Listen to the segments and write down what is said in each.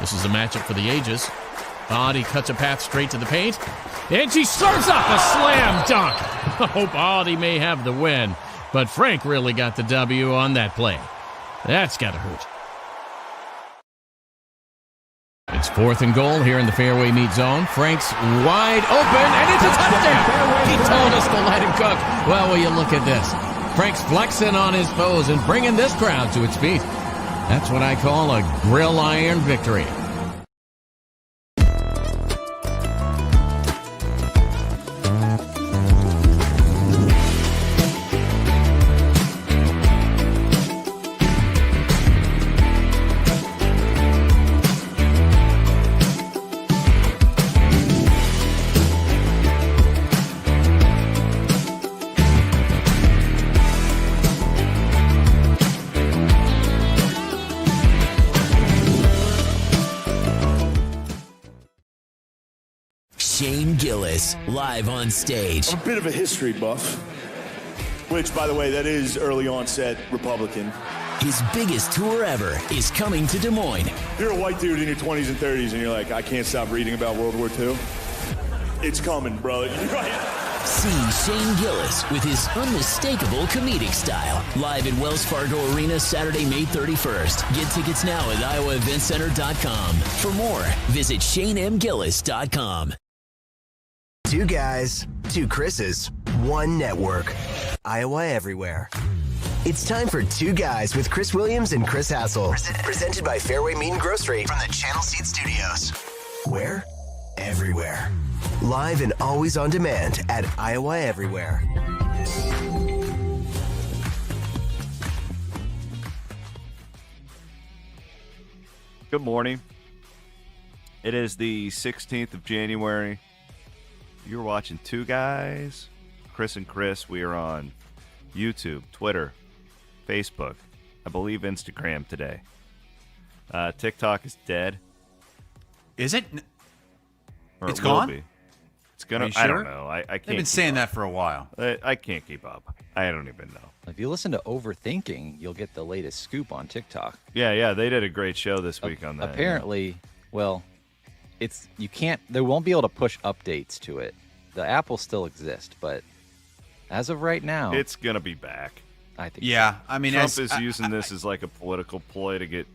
This is a matchup for the ages. Audi cuts a path straight to the paint, and she serves up a slam dunk. Hope Audi may have the win, but Frank really got the W on that play. That's got to hurt. It's 4th and goal here in the fairway meet zone. Frank's wide open, and it's a touchdown. He told us to let him cook. Well, will you look at this? Frank's flexing on his toes and bringing this crowd to its feet. That's what I call a grill iron victory. Gillis, live on stage. I'm a bit of a history buff, which, by the way, that is early onset Republican. His biggest tour ever is coming to Des Moines. You're a white dude in your 20s and 30s, and you're like, I can't stop reading about World War II. It's coming, bro. See Shane Gillis with his unmistakable comedic style. Live at Wells Fargo Arena Saturday, May 31st. Get tickets now at iowaeventcenter.com. For more, visit ShaneMGillis.com. 2 guys, 2 Chris's, 1 network. Iowa Everywhere. It's time for 2 Guys with Chris Williams and Chris Hassel. Presented by Fairway Meat and Grocery from the Channel Seed Studios. Where? Everywhere. Live and always on demand at Iowa Everywhere. Good morning. It is the 16th of January. You're watching 2 Guys, Chris and Chris. We are on YouTube, Twitter, Facebook, I believe Instagram today. TikTok is dead. Is it? Or it's it will gone? Be. It's gonna. Sure? I don't know. I can't. They've been saying that for a while. I can't keep up. I don't even know. If you listen to Overthinking, you'll get the latest scoop on TikTok. Yeah. They did a great show this week on that. Apparently, well, you can't. They won't be able to push updates to it. The app will still exist, but as of right now, it's gonna be back. I think. Yeah, I mean, Trump is using this as like a political ploy to get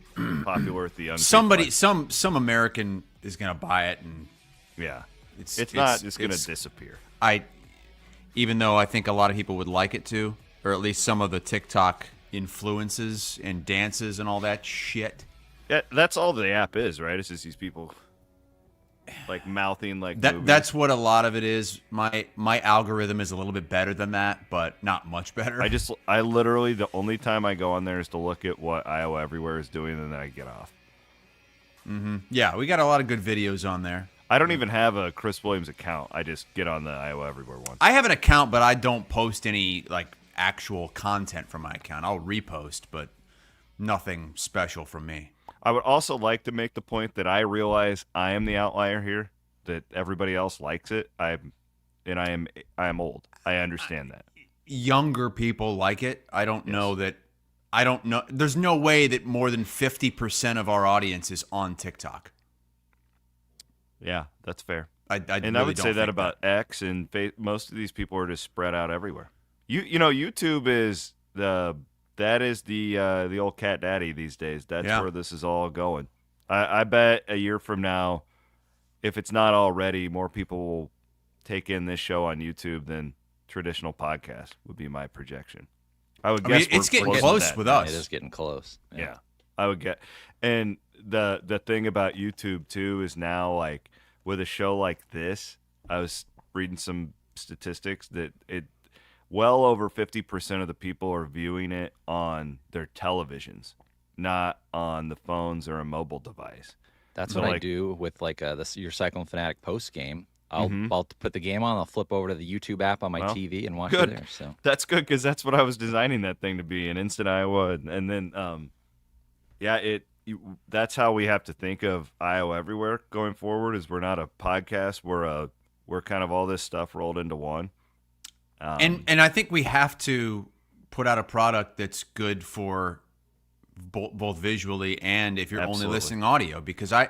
popular with the young. Somebody, people. some American is gonna buy it, and yeah, it's not just gonna disappear. Even though I think a lot of people would like it to, or at least some of the TikTok influences and dances and all that shit. Yeah, that's all the app is, right? It's just these people like mouthing like that. movies. That's what a lot of it is. My algorithm is a little bit better than that, but not much better. I literally the only time I go on there is to look at what Iowa Everywhere is doing, and then I get off. Mm-hmm. Yeah, we got a lot of good videos on there. I don't even have a Chris Williams account. I just get on the Iowa Everywhere one. I have an account, but I don't post any like actual content from my account. I'll repost, but nothing special from me. I would also like to make the point that I realize I am the outlier here, that everybody else likes it. I am old. I understand that. Younger people like it. I don't know. There's no way that more than 50% of our audience is on TikTok. Yeah, that's fair. I really would say that about X, and most of these people are just spread out everywhere. You know, YouTube is the old cat daddy these days. That's where this is all going. I bet a year from now, if it's not already, more people will take in this show on YouTube than traditional podcasts, would be my projection. I would guess it's getting close with us. It is getting close. Yeah, I would get. And the thing about YouTube too is now, like with a show like this, I was reading some statistics that well over 50% of the people are viewing it on their televisions, not on the phones or a mobile device. That's what I do with like your Cyclone Fanatic post game. I'll put the game on. I'll flip over to the YouTube app on my TV and watch it there. So that's good, because that's what I was designing that thing to be, an instant Iowa, and then that's how we have to think of Iowa Everywhere going forward. Is we're not a podcast, we're kind of all this stuff rolled into one. And I think we have to put out a product that's good for both visually and if you're Absolutely. only listening audio, because I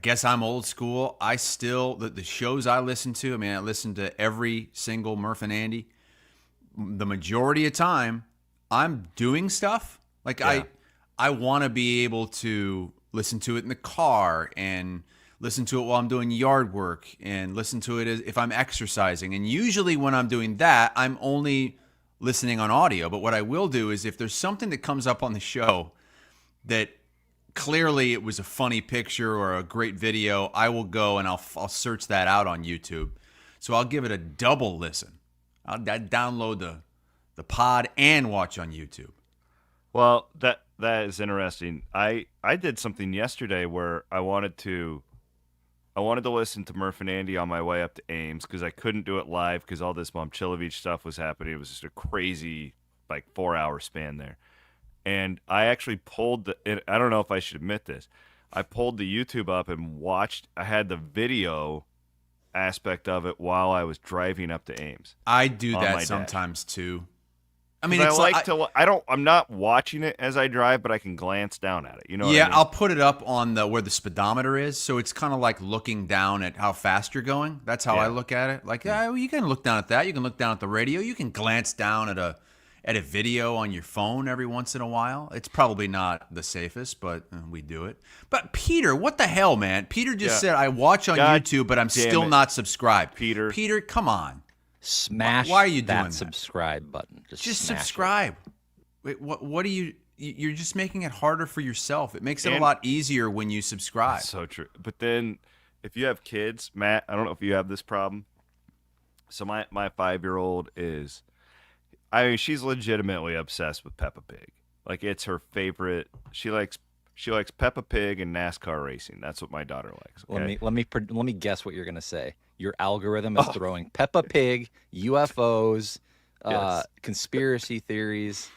guess I'm old school. I still the shows I listen to. I mean, I listen to every single Murph and Andy. The majority of time, I'm doing stuff. Like I want to be able to listen to it in the car and listen to it while I'm doing yard work and listen to it if I'm exercising. And usually when I'm doing that, I'm only listening on audio. But what I will do is if there's something that comes up on the show that clearly it was a funny picture or a great video, I will go and I'll search that out on YouTube. So I'll give it a double listen. I'll download the pod and watch on YouTube. Well, that is interesting. I did something yesterday where I wanted to listen to Murph and Andy on my way up to Ames because I couldn't do it live because all this Momcilovic stuff was happening. It was just a crazy 4-hour span there. And I actually pulled I don't know if I should admit this. I pulled the YouTube up and watched. I had the video aspect of it while I was driving up to Ames. I do that sometimes too. I mean, it's I'm not watching it as I drive, but I can glance down at it. You know what I mean? I'll put it up on where the speedometer is, so it's kind of like looking down at how fast you're going. That's how I look at it. Like, you can look down at that. You can look down at the radio. You can glance down at a video on your phone every once in a while. It's probably not the safest, but we do it. But Peter, what the hell, man? Peter just said, I watch on YouTube, but I'm still not subscribed. Peter, come on. Smash Why are you doing that subscribe button. Just subscribe. Wait, what are you... You're just making it harder for yourself. It makes it a lot easier when you subscribe. That's so true. But then if you have kids, Matt, I don't know if you have this problem. So my 5-year-old is... I mean, she's legitimately obsessed with Peppa Pig. Like, it's her favorite. She likes Peppa Pig and NASCAR racing. That's what my daughter likes. Okay? Let me guess what you're gonna say. Your algorithm is throwing Peppa Pig, UFOs, conspiracy theories,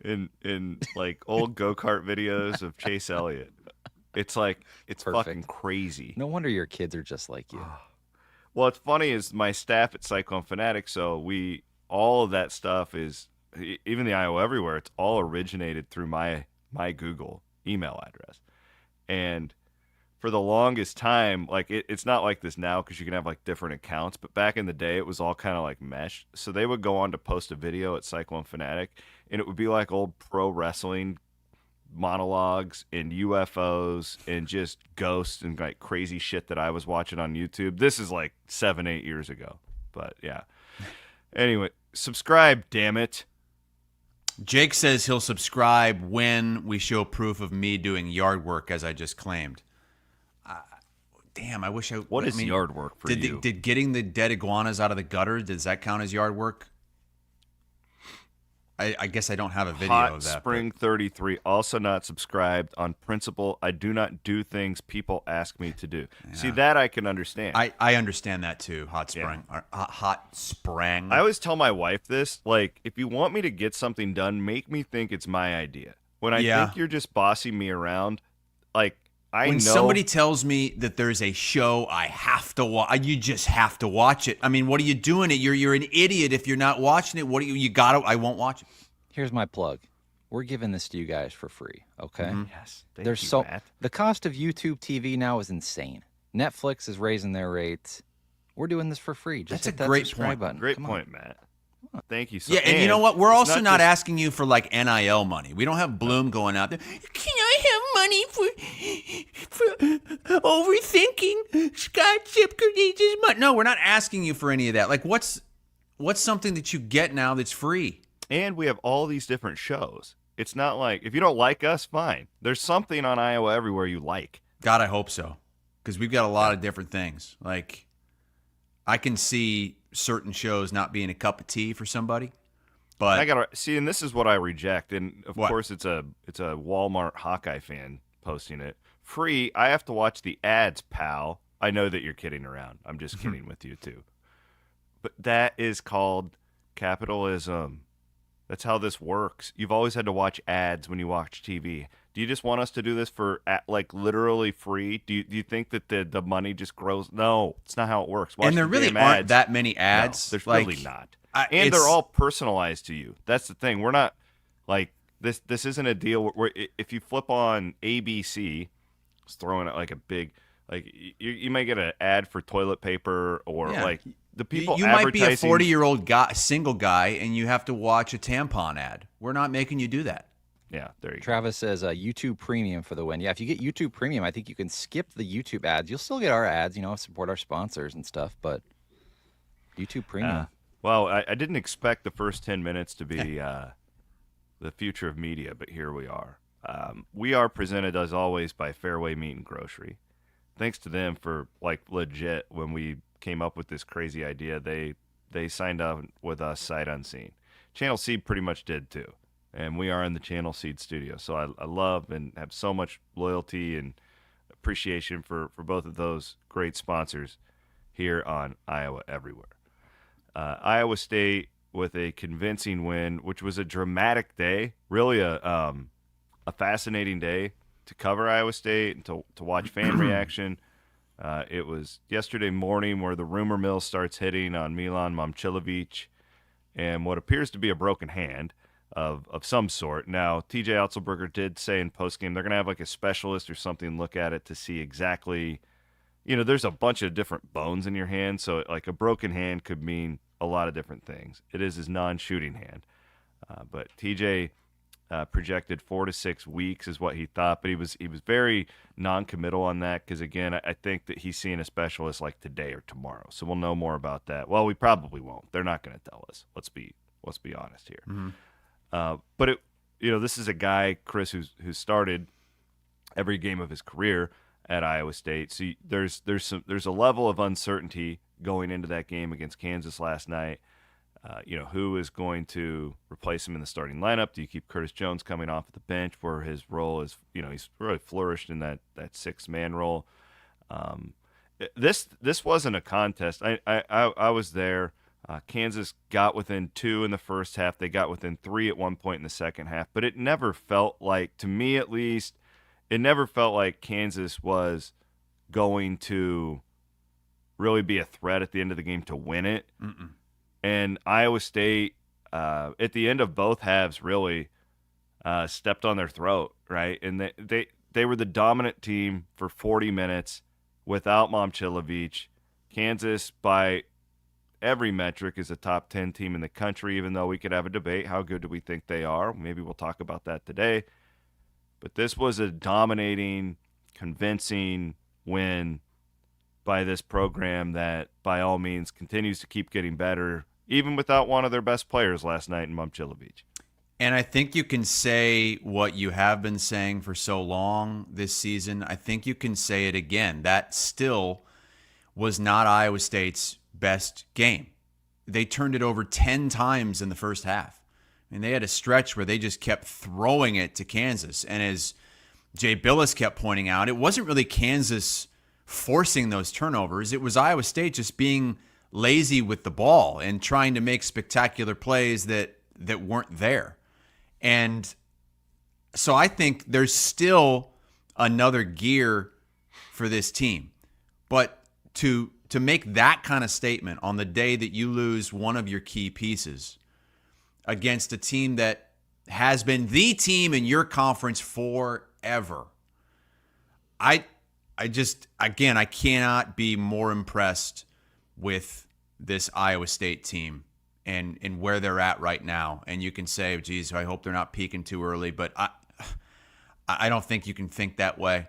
in like old go-kart videos of Chase Elliott. It's Perfect. fucking crazy. No wonder your kids are just like you. Well, it's funny is my staff at Cyclone Fanatic, so all of that stuff is, even the IO Everywhere, it's all originated through my Google email address. And for the longest time, like it's not like this now because you can have like different accounts, but back in the day it was all kind of like meshed. So they would go on to post a video at Cyclone Fanatic and it would be like old pro wrestling monologues and UFOs and just ghosts and like crazy shit that I was watching on YouTube. This is like 7-8 years ago, but yeah. Anyway, subscribe, damn it. Jake says he'll subscribe when we show proof of me doing yard work, as I just claimed. Damn, I wish I... What is yard work for you? Did getting the dead iguanas out of the gutter, does that count as yard work? I guess I don't have a video of that. Spring 33, also not subscribed on principle. I do not do things people ask me to do. Yeah. See, that I can understand. I understand that too, Hot Spring. Yeah. Hot Spring. I always tell my wife this, like, if you want me to get something done, make me think it's my idea. When I think you're just bossing me around, like, when somebody tells me that there's a show I have to watch, you just have to watch it. I mean, what are you doing it? You're an idiot if you're not watching it. What do you got to? I won't watch it. Here's my plug. We're giving this to you guys for free, okay? Mm-hmm. Yes. Thank you, Matt. The cost of YouTube TV now is insane. Netflix is raising their rates. We're doing this for free. Just hit that subscribe button. Great point, Matt. Thank you. Yeah, and you know what? We're also not asking you for like NIL money. We don't have Bloom going out there. Can I have money for overthinking? Scott Zipker needs his money. No, we're not asking you for any of that. Like, what's something that you get now that's free? And we have all these different shows. It's not like, if you don't like us, fine. There's something on Iowa Everywhere you like. God, I hope so. Because we've got a lot of different things. Like, I can see certain shows not being a cup of tea for somebody, but I gotta see, and this is what I reject. And of course, it's a Walmart Hawkeye fan posting it free. I have to watch the ads, pal. I know that you're kidding around. I'm just kidding with you too. But that is called capitalism. That's how this works. You've always had to watch ads when you watch TV. Do you just want us to do this for like literally free? Do you think that the money just grows? No, it's not how it works. Watch and there really aren't that many ads. No, there's really not. And they're all personalized to you. That's the thing. We're not like this isn't a deal where if you flip on ABC, it's throwing out like a big, like you might get an ad for toilet paper or like the people you advertising. might be a 40-year-old guy, single guy, and you have to watch a tampon ad. We're not making you do that. Yeah, there you go. Travis says YouTube Premium for the win. Yeah, if you get YouTube Premium, I think you can skip the YouTube ads. You'll still get our ads, support our sponsors and stuff, but YouTube Premium. Well, I didn't expect the first 10 minutes to be the future of media, but here we are. We are presented, as always, by Fairway Meat and Grocery. Thanks to them for, legit, when we came up with this crazy idea, they signed up with us sight unseen. Channel Seed pretty much did, too. And we are in the Channel Seed studio. So I love and have so much loyalty and appreciation for both of those great sponsors here on Iowa Everywhere. Iowa State with a convincing win, which was a dramatic day, really a fascinating day to cover Iowa State and to watch fan reaction. It was yesterday morning where the rumor mill starts hitting on Milan Momcilovic and what appears to be a broken hand of some sort. Now, TJ Otzelberger did say in postgame they're going to have a specialist or something look at it to see exactly, there's a bunch of different bones in your hand, so a broken hand could mean a lot of different things. It is his non-shooting hand. But TJ projected 4 to 6 weeks is what he thought, but he was very non-committal on that because, again, I think that he's seeing a specialist today or tomorrow, so we'll know more about that. Well, we probably won't. They're not going to tell us. Let's be honest here. Mm-hmm. But this is a guy, Chris, who's started every game of his career at Iowa State. So there's a level of uncertainty going into that game against Kansas last night. Who is going to replace him in the starting lineup? Do you keep Curtis Jones coming off the bench where his role is, he's really flourished in that 6-man role? This wasn't a contest. I was there. Kansas got within 2 in the first half. They got within 3 at one point in the second half. But it never felt like, to me at least, it never felt like Kansas was going to really be a threat at the end of the game to win it. Mm-mm. And Iowa State, at the end of both halves, really stepped on their throat, right? And they were the dominant team for 40 minutes without Momcilovic. Kansas, by every metric, is a top 10 team in the country, even though we could have a debate. How good do we think they are? Maybe we'll talk about that today. But this was a dominating, convincing win by this program that, by all means, continues to keep getting better, even without one of their best players last night in Momcilovic. And I think you can say what you have been saying for so long this season. I think you can say it again. That still was not Iowa State's best game. They turned it over 10 times in the first half. I mean, they had a stretch where they just kept throwing it to Kansas. And as Jay Billis kept pointing out, it wasn't really Kansas forcing those turnovers. It was Iowa State just being lazy with the ball and trying to make spectacular plays that weren't there. And so I think there's still another gear for this team. But to make that kind of statement on the day that you lose one of your key pieces against a team that has been the team in your conference forever, I cannot be more impressed with this Iowa State team and where they're at right now. And you can say, geez, I hope they're not peaking too early, but I don't think you can think that way.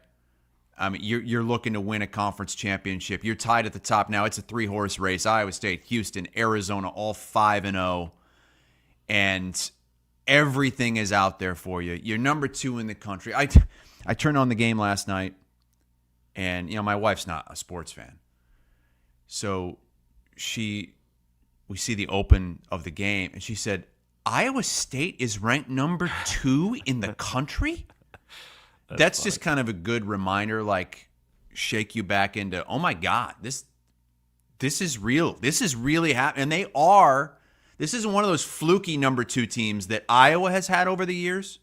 I mean, you're looking to win a conference championship. You're tied at the top now. It's a 3-horse race. Iowa State, Houston, Arizona, all 5-0. And everything is out there for you. You're number 2 in the country. I turned on the game last night, and my wife's not a sports fan. So we see the open of the game, and she said, Iowa State is ranked number 2 in the country? That's just kind of a good reminder, shake you back into, oh my God, this is real. This is really happening. And they are. This isn't one of those fluky number 2 teams that Iowa has had over the years.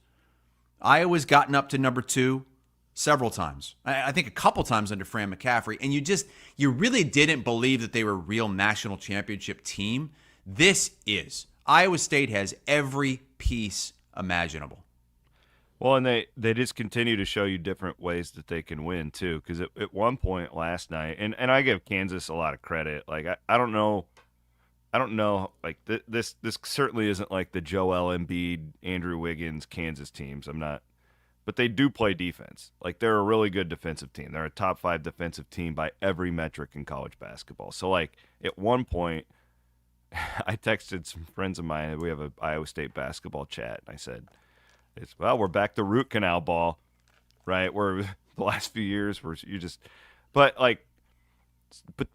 Iowa's gotten up to number 2 several times. I think a couple times under Fran McCaffrey. And you really didn't believe that they were a real national championship team. This is. Iowa State has every piece imaginable. Well, and they just continue to show you different ways that they can win too. Because at one point last night, and I give Kansas a lot of credit. Like I don't know. Like this certainly isn't like the Joel Embiid, Andrew Wiggins, Kansas teams. I'm not, but they do play defense. Like they're a really good defensive team. They're a top 5 defensive team by every metric in college basketball. So like at one point, I texted some friends of mine. We have an Iowa State basketball chat, and I said, we're back to root canal ball, right? Where the last few years where you just, but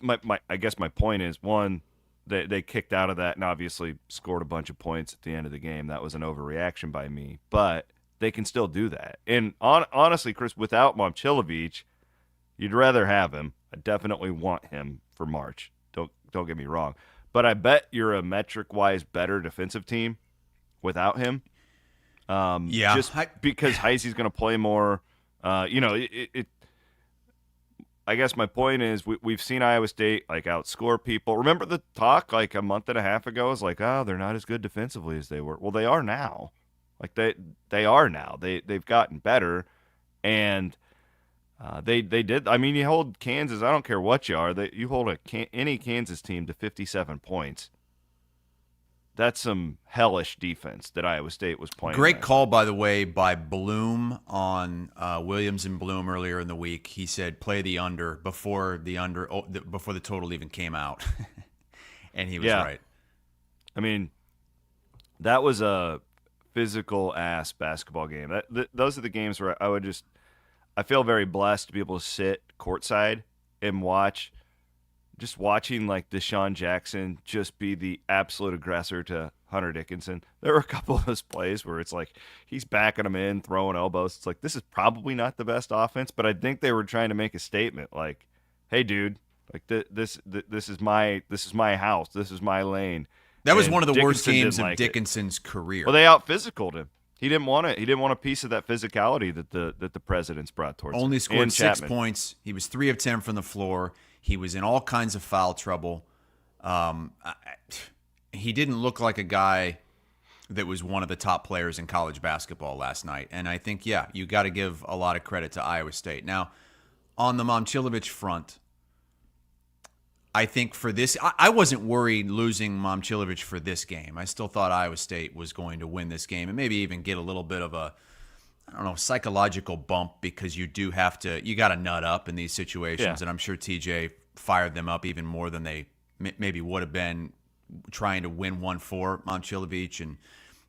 my I guess my point is, one, they kicked out of that and obviously scored a bunch of points at the end of the game. That was an overreaction by me, but they can still do that. And honestly, Chris, without Momcilovic, you'd rather have him. I definitely want him for March. Don't get me wrong, but I bet you're a metric-wise better defensive team without him. Just because Heisey's going to play more. I guess my point is we've seen Iowa State like outscore people. Remember the talk like a month and a half ago was like, oh, they're not as good defensively as they were. Well, they are now. Like they are now. They've gotten better, and they did. I mean, you hold Kansas. I don't care what you are. You hold any Kansas team to 57 points. That's some hellish defense that Iowa State was playing. Great call, by the way, by Bloom on Williams and Bloom earlier in the week. He said play the under before the total even came out, and he was right. I mean, that was a physical ass basketball game. Those are the games where I feel very blessed to be able to sit courtside and watch. Just watching like Deshaun Jackson just be the absolute aggressor to Hunter Dickinson. There were a couple of those plays where it's like he's backing him in, throwing elbows. It's like this is probably not the best offense, but I think they were trying to make a statement like, "Hey, dude, like this is my house. This is my lane." That was And one of the Dickinson worst games didn't of like Dickinson's career. Well, they out-physicaled him. He didn't want it. He didn't want a piece of that physicality that the presidents brought towards him. Only scored And 6 Chapman. points. He was 3 of 10 from the floor. He was in all kinds of foul trouble. He didn't look like a guy that was one of the top players in college basketball last night. And I think, you got to give a lot of credit to Iowa State. Now, on the Momcilovic front, I think for this, I wasn't worried losing Momcilovic for this game. I still thought Iowa State was going to win this game and maybe even get a little bit of a, psychological bump because you got to nut up in these situations. Yeah. And I'm sure TJ fired them up even more than they maybe would have been trying to win one for Momcilovic and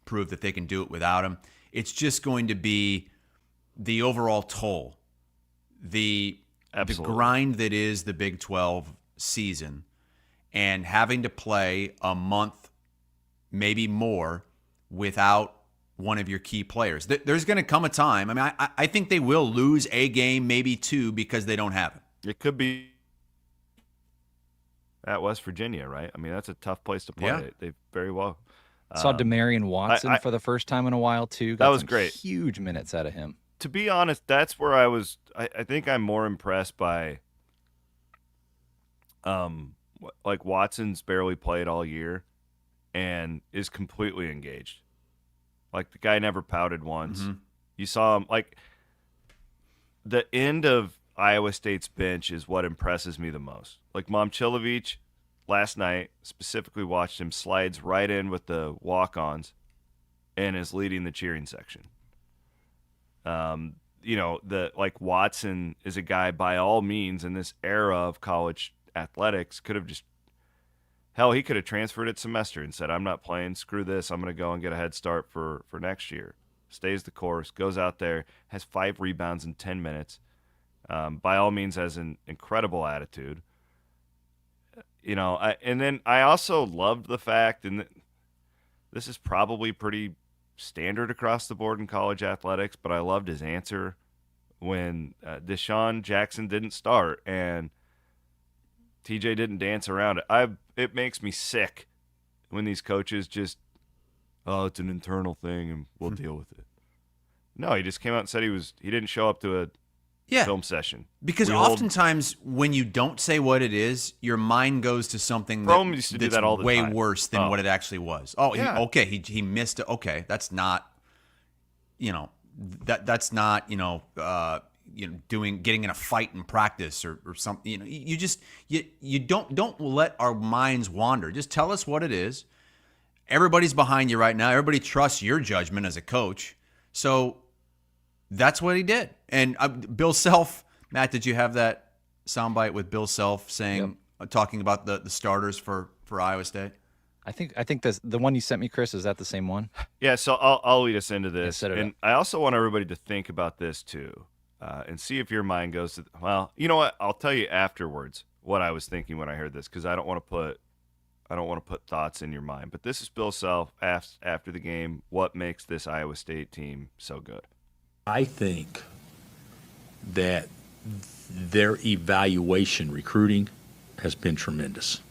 prove that they can do it without him. It's just going to be the overall toll, the grind that is the Big 12 season, and having to play a month, maybe more, without one of your key players. There's going to come a time. I mean, I think they will lose a game, maybe 2, because they don't have it. It could be at West Virginia, right? I mean, that's a tough place to play. Yeah. They very well. Saw Demarion Watson for the first time in a while, too. That was great. Huge minutes out of him. To be honest, that's where I think I'm more impressed by like Watson's barely played all year and is completely engaged. Like the guy never pouted once. Mm-hmm. You saw him like the end of Iowa State's bench is what impresses me the most. Like Momcilovic last night, specifically watched him slides right in with the walk-ons and is leading the cheering section. Watson is a guy by all means in this era of college athletics could have just he could have transferred at semester and said, I'm not playing, screw this, I'm going to go and get a head start for next year. Stays the course, goes out there, has 5 rebounds in 10 minutes. By all means has an incredible attitude. And then I also loved the fact, and this is probably pretty standard across the board in college athletics, but I loved his answer when Deshaun Jackson didn't start and TJ didn't dance around it. It makes me sick when these coaches just, it's an internal thing and we'll deal with it. No, he just came out and said he didn't show up to a film session. Because oftentimes when you don't say what it is, your mind goes to something used to do that all the way time. Worse than what it actually was. He missed it. Okay, that's not, that's not getting in a fight in practice or something. You don't let our minds wander. Just tell us what it is. Everybody's behind you right now. Everybody trusts your judgment as a coach. So that's what he did. And Bill Self, Matt, did you have that soundbite with Bill Self saying, talking about the starters for Iowa State? I think the one you sent me, Chris, is that the same one? Yeah, so I'll lead us into this. Yeah, and I also want everybody to think about this too, and see if your mind goes to, well, you know what? I'll tell you afterwards what I was thinking when I heard this, because I don't want to put thoughts in your mind. But this is Bill Self after the game. What makes this Iowa State team so good? I think that their evaluation recruiting has been tremendous.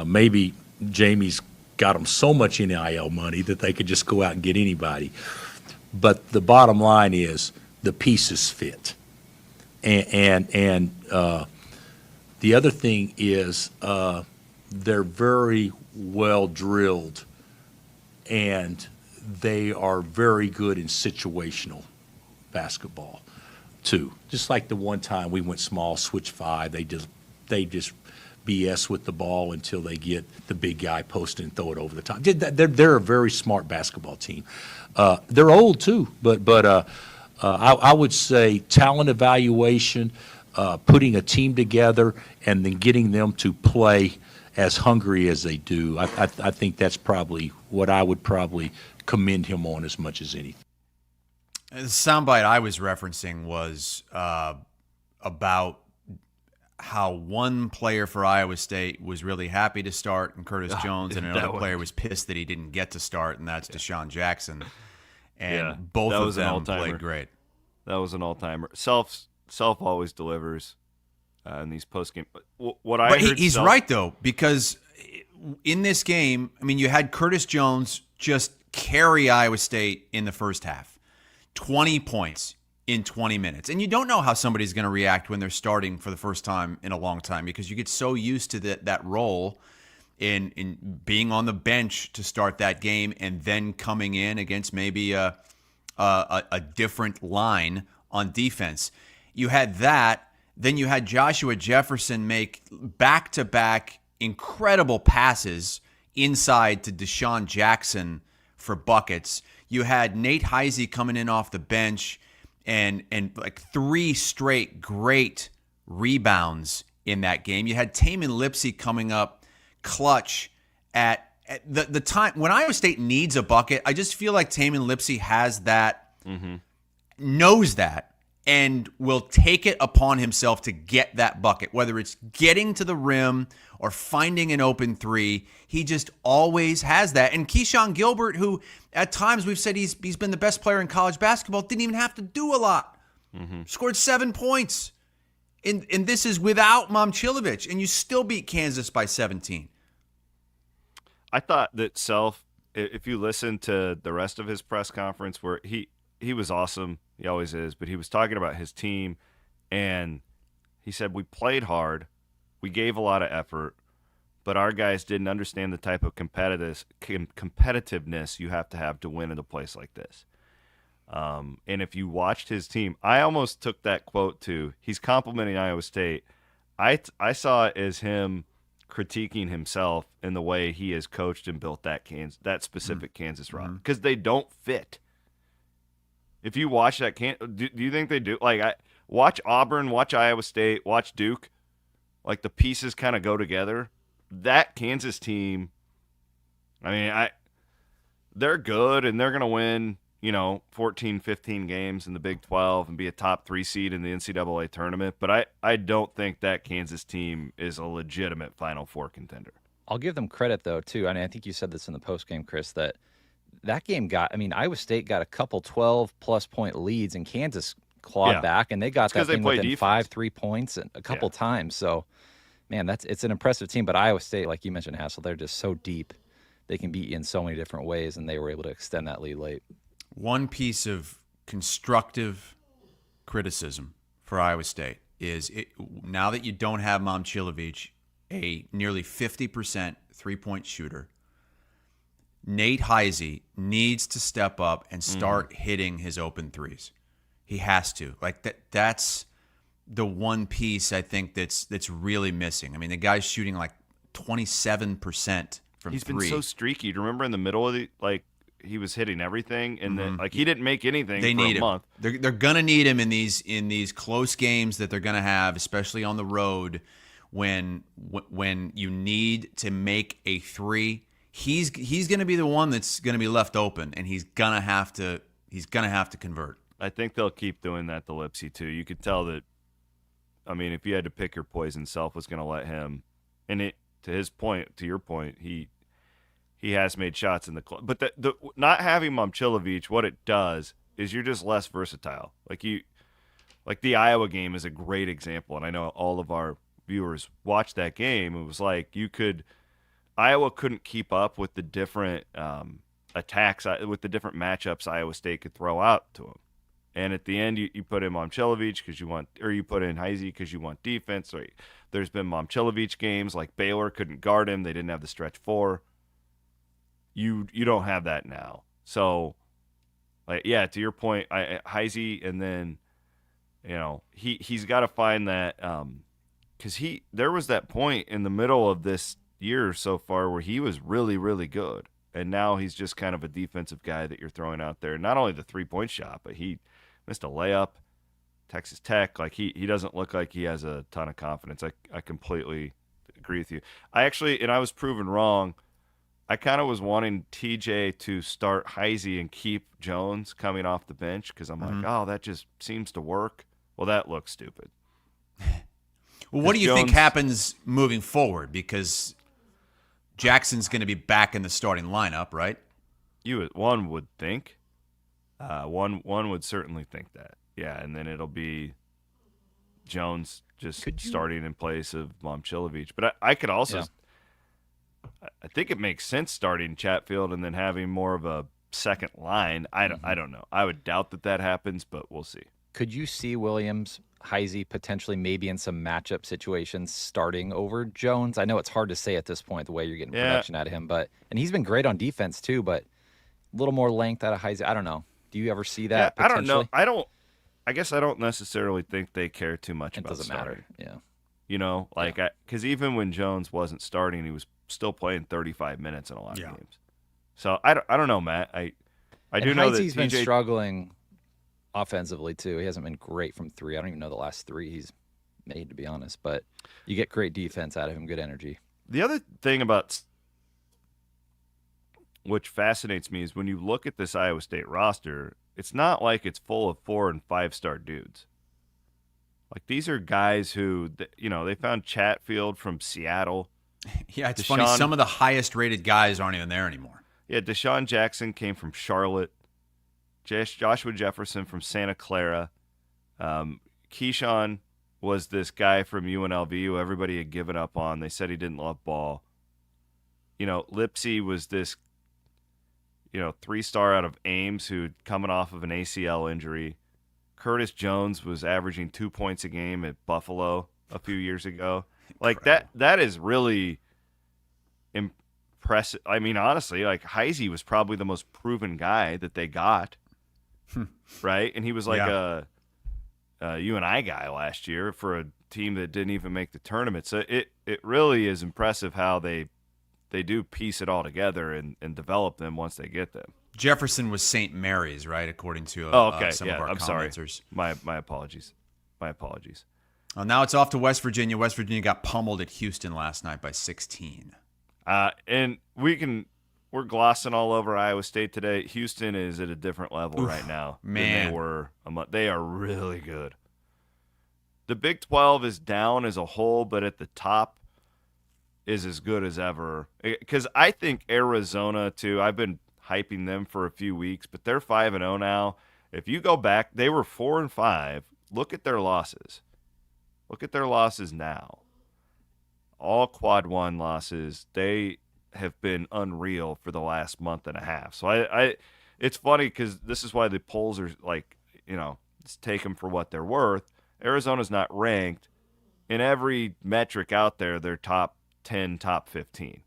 Maybe Jamie's got them so much NIL money that they could just go out and get anybody. But the bottom line is the pieces fit. And the other thing is they're very well drilled, and they are very good in situational basketball too. Just like the one time we went small, switch 5, they just BS with the ball until they get the big guy posted and throw it over the top. They're a very smart basketball team. They're old too, but I would say talent evaluation, putting a team together, and then getting them to play as hungry as they do. I think that's probably what I would probably commend him on as much as anything. The soundbite I was referencing was about how one player for Iowa State was really happy to start, and Curtis Jones, and another player was pissed that he didn't get to start, and that's Deshaun Jackson. And both of them played great. That was an all-timer. Self always delivers in these post-game. He's right, though, because in this game, I mean, you had Curtis Jones just carry Iowa State in the first half. 20 points in 20 minutes. And you don't know how somebody's going to react when they're starting for the first time in a long time, because you get so used to that role in being on the bench to start that game, and then coming in against maybe a different line on defense. You had that. Then you had Joshua Jefferson make back-to-back incredible passes inside to Deshaun Jackson for buckets. You had Nate Heisey coming in off the bench and like 3 straight great rebounds in that game. You had Tamin Lipsey coming up clutch at the time when Iowa State needs a bucket. I just feel like Tamin Lipsey has that, knows that, and will take it upon himself to get that bucket, whether it's getting to the rim or finding an open 3. He just always has that. And Keyshawn Gilbert, who at times we've said he's been the best player in college basketball, didn't even have to do a lot. Scored 7 points. And this is without Momcilovic, and you still beat Kansas by 17. I thought that Self, if you listen to the rest of his press conference, where he was awesome, he always is, but he was talking about his team, and he said, we played hard, we gave a lot of effort, but our guys didn't understand the type of competitiveness you have to win in a place like this. And if you watched his team, I almost took that quote to, he's complimenting Iowa State. I saw it as him critiquing himself in the way he has coached and built that specific Kansas roster, because they don't fit. If you watch that, do you think they do? Like, watch Auburn, watch Iowa State, watch Duke. Like, the pieces kind of go together. That Kansas team, I mean, they're good, and they're going to win, 14, 15 games in the Big 12 and be a top 3 seed in the NCAA tournament. But I don't think that Kansas team is a legitimate Final Four contender. I'll give them credit, though, too. I think you said this in the postgame, Chris, that game Iowa State got a couple 12-plus point leads, and Kansas clawed back, and they got that thing within defense. 5 3-points a couple times. So, man, it's an impressive team. But Iowa State, like you mentioned, Hassel, they're just so deep. They can beat you in so many different ways, and they were able to extend that lead late. One piece of constructive criticism for Iowa State is now that you don't have Momcilovic, a nearly 50% three-point shooter, Nate Heise needs to step up and start hitting his open threes. He has to. That's the one piece I think that's really missing. I mean, the guy's shooting like 27% from He's three. He's been so streaky. Do you remember in the middle of he was hitting everything, and then he didn't make anything for a month. They're gonna need him in these close games that they're gonna have, especially on the road, when you need to make a three. He's gonna be the one that's gonna be left open, and he's gonna have to convert. I think they'll keep doing that to Lipsy too. You could tell that. I mean, if you had to pick your poison, Self was gonna let him. And to your point, he has made shots in the club. But the not having Momcilovic, what it does is you're just less versatile. Like the Iowa game is a great example, and I know all of our viewers watched that game. It was like Iowa couldn't keep up with the different attacks, with the different matchups Iowa State could throw out to them. And at the end, you put in Momcilovic because you put in Heise because you want defense. Or there's been Momcilovic games like Baylor couldn't guard him; they didn't have the stretch four. You don't have that now. So, to your point, Heise, and then he's got to find that because there was that point in the middle of this year so far where he was really, really good, and now he's just kind of a defensive guy that you're throwing out there. Not only the 3-point shot, but he missed a layup. Texas Tech, he doesn't look like he has a ton of confidence. I completely agree with you. I was proven wrong. I kind of was wanting TJ to start Heise and keep Jones coming off the bench because I'm like, oh, that just seems to work. Well, that looks stupid. Well, what do you think happens moving forward? Because Jackson's going to be back in the starting lineup, right? One would think. One would certainly think that. Yeah, and then it'll be Jones just starting in place of Momcilovic. But I could also I think it makes sense starting Chatfield and then having more of a second line. I don't know. I would doubt that happens, but we'll see. Could you see Williams, Heise potentially maybe in some matchup situations starting over Jones? I know it's hard to say at this point the way you're getting production out of him, and he's been great on defense too, but a little more length out of Heise. I don't know. Do you ever see that? I don't know. I guess I don't necessarily think they care too much about doesn't starting. Matter. Yeah. Because even when Jones wasn't starting, he was still playing 35 minutes in a lot of games. So I don't know, Matt. I do know that he's been struggling offensively too. He hasn't been great from three. I don't even know the last three he's made, to be honest. But you get great defense out of him, good energy. The other thing about which fascinates me is when you look at this Iowa State roster, it's not like it's full of 4- and 5-star dudes. Like these are guys who, they found Chatfield from Seattle. Yeah, it's funny. Some of the highest-rated guys aren't even there anymore. Yeah, Deshaun Jackson came from Charlotte. Joshua Jefferson from Santa Clara. Keyshawn was this guy from UNLV who everybody had given up on. They said he didn't love ball. Lipsy was this, 3-star out of Ames who'd coming off of an ACL injury. Curtis Jones was averaging 2 points a game at Buffalo a few years ago. That is really impressive. I mean, honestly, Heise was probably the most proven guy that they got, right? And he was a UNI guy last year for a team that didn't even make the tournament. So it really is impressive how they do piece it all together and develop them once they get them. Jefferson was St. Mary's, right? According to some of our commenters. Sorry. My apologies. Now it's off to West Virginia. West Virginia got pummeled at Houston last night by 16. And we're glossing all over Iowa State today. Houston is at a different level right now than they were. They are really good. The Big 12 is down as a whole, but at the top is as good as ever. Because I think Arizona, too, I've been hyping them for a few weeks, but they're 5-0 now. If you go back, they were 4-5. Look at their losses. Look at their losses now. All quad one losses. They have been unreal for the last month and a half. So it's funny because this is why the polls are just take them for what they're worth. Arizona's not ranked. In every metric out there, they're top 10, top 15.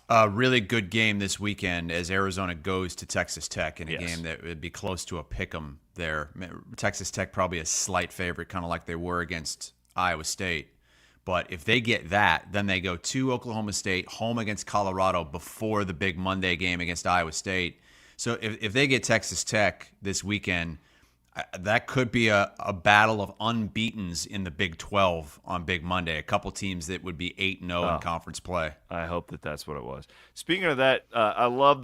A really good game this weekend as Arizona goes to Texas Tech in a game that would be close to a pick'em there. Texas Tech probably a slight favorite, kind of like they were against Iowa State. But if they get that, then they go to Oklahoma State, home against Colorado before the big Monday game against Iowa State. So if they get Texas Tech this weekend, that could be a battle of unbeatens in the Big 12 on Big Monday. A couple teams that would be 8-0 in conference play. I hope that's what it was. Speaking of that, I love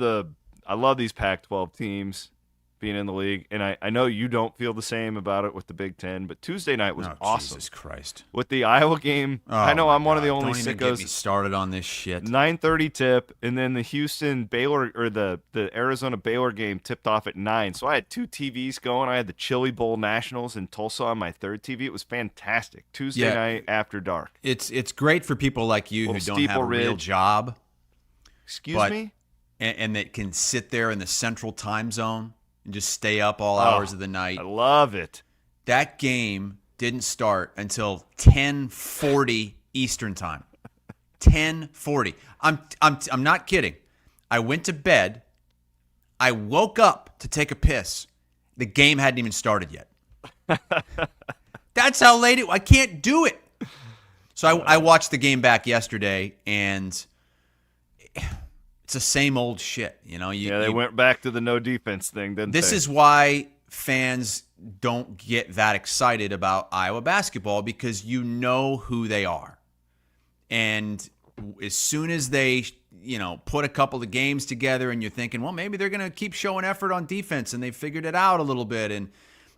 these Pac-12 teams being in the league, and I know you don't feel the same about it with the Big Ten, but Tuesday night was awesome. Jesus Christ. With the Iowa game, I know I'm one of the only Don't even sickos. get me started on this shit. 9:30 tip, and then the Houston Baylor or the Arizona Baylor game tipped off at 9. So I had 2 TVs going. I had the Chili Bowl Nationals in Tulsa on my third TV. It was fantastic. Tuesday night after dark. It's great for people like you who don't have a real job. Excuse me? And that can sit there in the central time zone and just stay up all hours of the night. I love it. That game didn't start until 10:40 Eastern time. 10:40. I'm not kidding. I went to bed. I woke up to take a piss. The game hadn't even started yet. That's how late I can't do it. So I watched the game back yesterday, and it's the same old shit. They went back to the no defense thing, didn't they? This is why fans don't get that excited about Iowa basketball, because you know who they are. And as soon as they, put a couple of games together and you're thinking, well, maybe they're going to keep showing effort on defense and they figured it out a little bit. And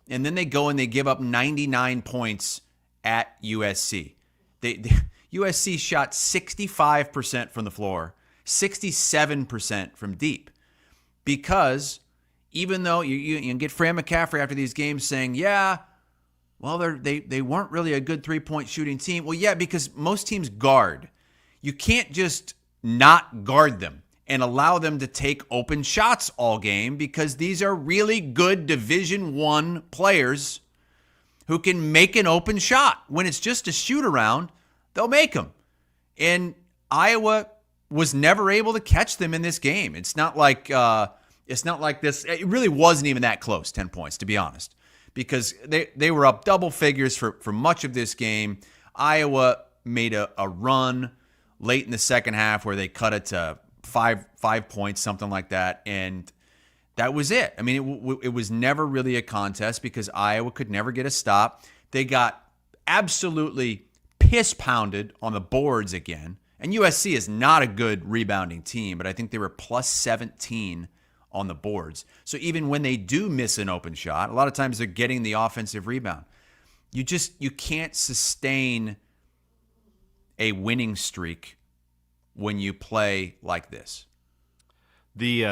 then they go and they give up 99 points at USC. USC shot 65% from the floor, 67% from deep, because even though you get Fran McCaffrey after these games saying, they weren't really a good three-point shooting team. Well, yeah, because most teams guard. You can't just not guard them and allow them to take open shots all game, because these are really good Division I players who can make an open shot. When it's just a shoot-around, they'll make them. And Iowa was never able to catch them in this game. It's not like this. It really wasn't even that close, 10 points, to be honest, because they were up double figures for much of this game. Iowa made a run late in the second half where they cut it to five points, something like that, and that was it. I mean, it was never really a contest because Iowa could never get a stop. They got absolutely piss-pounded on the boards again. And USC is not a good rebounding team, but I think they were plus 17 on the boards. So even when they do miss an open shot, a lot of times they're getting the offensive rebound. You can't sustain a winning streak when you play like this. The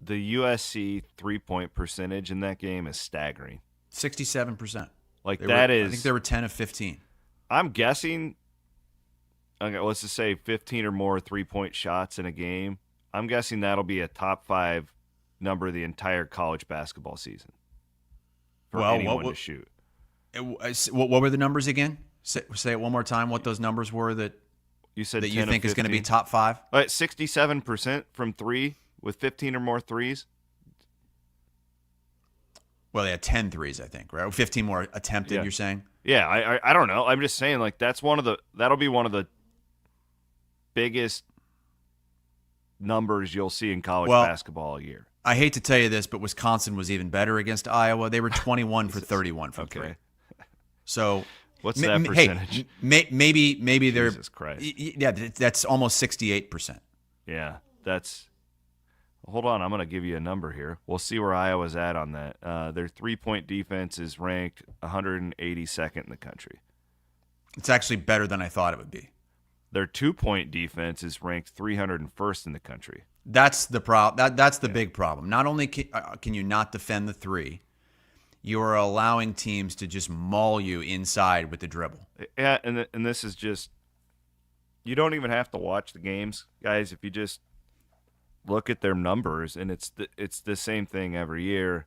USC 3-point percentage in that game is staggering. 67%. I think they were 10 of 15. I'm guessing, okay, let's just say 15 or more 3-point shots in a game. I'm guessing that'll be a top 5 number the entire college basketball season for anyone to shoot. What were the numbers again? Say it one more time. What those numbers were that you said that you think is going to be top 5? 67% from 3 with 15 or more threes. Well, they had 10 threes, I think, right? 15 more attempted. Yeah. You're saying? Yeah, I don't know. I'm just saying, that'll be one of the biggest numbers you'll see in college basketball a year. I hate to tell you this, but Wisconsin was even better against Iowa. They were 21 for 31 from three. So what's that percentage? Hey, maybe they're Jesus Christ. Yeah, that's almost 68%. Yeah, hold on, I'm going to give you a number here. We'll see where Iowa's at on that. Their 3-point defense is ranked 182nd in the country. It's actually better than I thought it would be. Their 2-point defense is ranked 301st in the country. That's the problem. That's the big problem. Not only can you not defend the 3, you are allowing teams to just maul you inside with the dribble. Yeah, and this is just, you don't even have to watch the games, guys. If you just look at their numbers, and it's the same thing every year.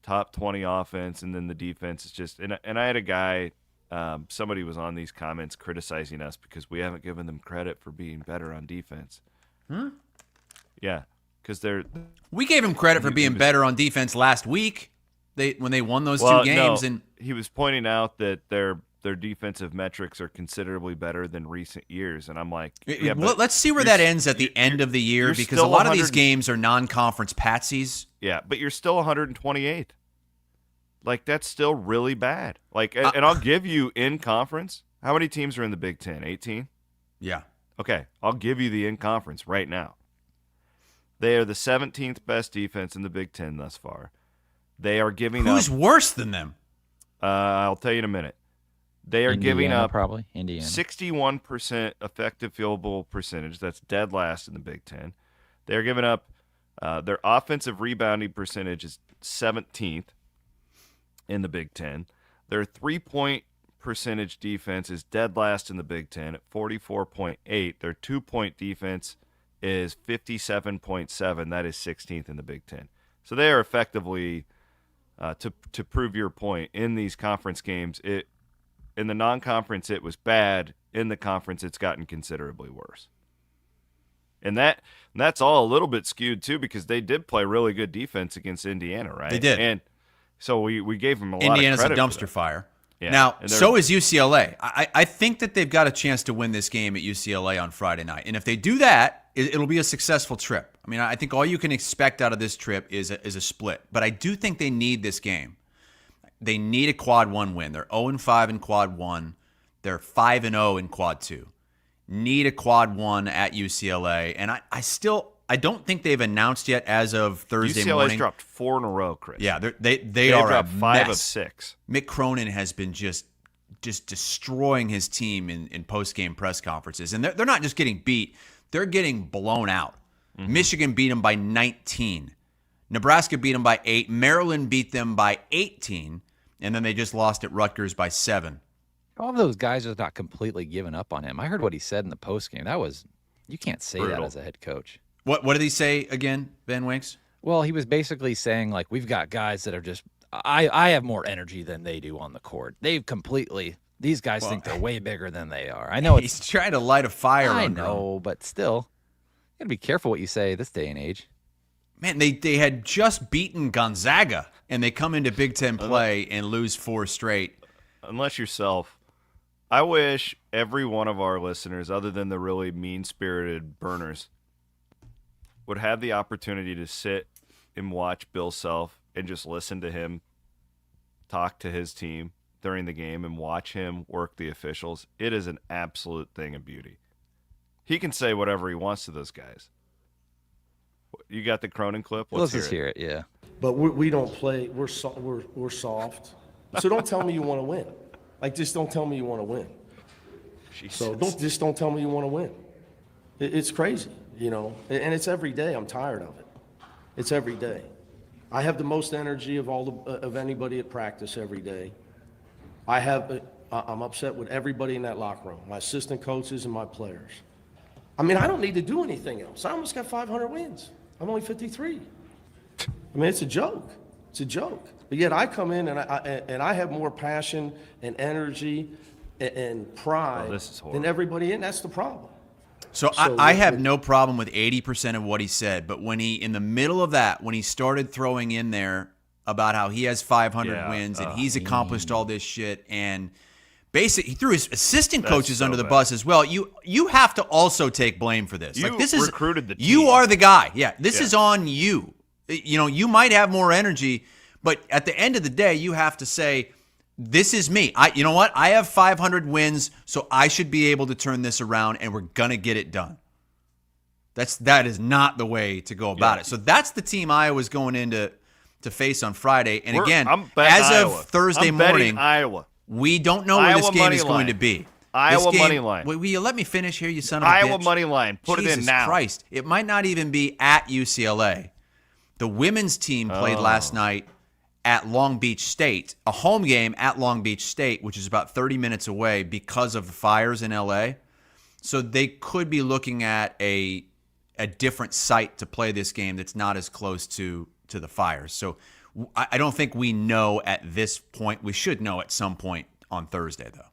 Top 20 offense, and then the defense is just. And I had a guy somebody was on these comments criticizing us because we haven't given them credit for being better on defense. Yeah, because we gave him credit for being better on defense last week. When they won those 2 games, and he was pointing out that their defensive metrics are considerably better than recent years, and I'm like, yeah, well, let's see where that ends at the end of the year, because a lot of these games are non-conference patsies. Yeah, but you're still 128th. Like, that's still really bad. Like, and I'll give you in conference. How many teams are in the Big Ten? 18? Yeah. Okay, I'll give you the in conference right now. They are the 17th best defense in the Big Ten thus far. They are giving up. Who's worse than them? I'll tell you in a minute. They are giving up probably Indiana. 61% effective field goal percentage. That's dead last in the Big Ten. They're giving up their offensive rebounding percentage is 17th in the Big Ten. Their 3-point percentage defense is dead last in the Big Ten at 44.8. Their 2-point defense is 57.7. That is 16th in the Big Ten. So they are effectively, to prove your point, in these conference games, in the non-conference it was bad. In the conference it's gotten considerably worse. And that's all a little bit skewed too, because they did play really good defense against Indiana, right? They did. And so we gave them a lot Indiana's of credit. Indiana's a dumpster fire. Yeah. Now, so is UCLA. I think that they've got a chance to win this game at UCLA on Friday night. And if they do that, it'll be a successful trip. I mean, I think all you can expect out of this trip is a split. But I do think they need this game. They need a quad 1 win. They're 0-5 in quad 1. They're 5-0 in quad 2. Need a quad 1 at UCLA. And I don't think they've announced yet as of Thursday morning. UCLA's dropped 4 in a row, Chris. Yeah, they are dropped a 5 mess. of 6. Mick Cronin has been just destroying his team in post-game press conferences. And they're not just getting beat. They're getting blown out. Mm-hmm. Michigan beat them by 19. Nebraska beat them by 8. Maryland beat them by 18. And then they just lost at Rutgers by 7. All of those guys are not completely giving up on him. I heard what he said in the postgame. You can't say brutal. that as a head coach. What did he say again, Ben Winks? Well, he was basically saying, like, we've got guys that are just I have more energy than they do on the court. These guys think they're way bigger than they are. I know he's trying to light a fire. I know, but still, you got to be careful what you say this day and age. Man, they had just beaten Gonzaga, and they come into Big Ten play and lose 4 straight. Unless yourself. I wish every one of our listeners, other than the really mean-spirited burners, would have the opportunity to sit and watch Bill Self and just listen to him talk to his team during the game and watch him work the officials. It is an absolute thing of beauty. He can say whatever he wants to those guys. You got the Cronin clip? Let's just hear it, yeah. But we don't play. We're soft. So don't tell me you want to win. Like, just don't tell me you want to win. Jesus. So don't tell me you want to win. It's crazy, and it's every day. I'm tired of it. It's every day. I have the most energy of anybody at practice every day. I'm upset with everybody in that locker room, my assistant coaches and my players. I mean, I don't need to do anything else. I almost got 500 wins. I'm only 53. I mean, it's a joke. It's a joke. But yet I come in and I have more passion and energy and pride than everybody in. That's the problem. So I have no problem with 80% of what he said, but when in the middle of that, when he started throwing in there about how he has 500 wins and he's accomplished all this shit, and basically he threw his assistant coaches under the bus as well. You have to also take blame for this. This is recruited the team. You are the guy. Yeah, this is on you. You might have more energy, but at the end of the day, you have to say, this is me. You know what? I have 500 wins, so I should be able to turn this around, and we're going to get it done. That is not the way to go about it. So that's the team Iowa's going into to face on Friday. And again, as of Thursday morning, Iowa. We don't know where this game is going to be. Iowa money line. Will you let me finish here, you son of a bitch? Iowa money line. Put it in now. Jesus Christ. It might not even be at UCLA. The women's team played last night at Long Beach State, a home game at Long Beach State, which is about 30 minutes away because of the fires in LA. So they could be looking at a different site to play this game that's not as close to the fires. So I don't think we know at this point. We should know at some point on Thursday, though.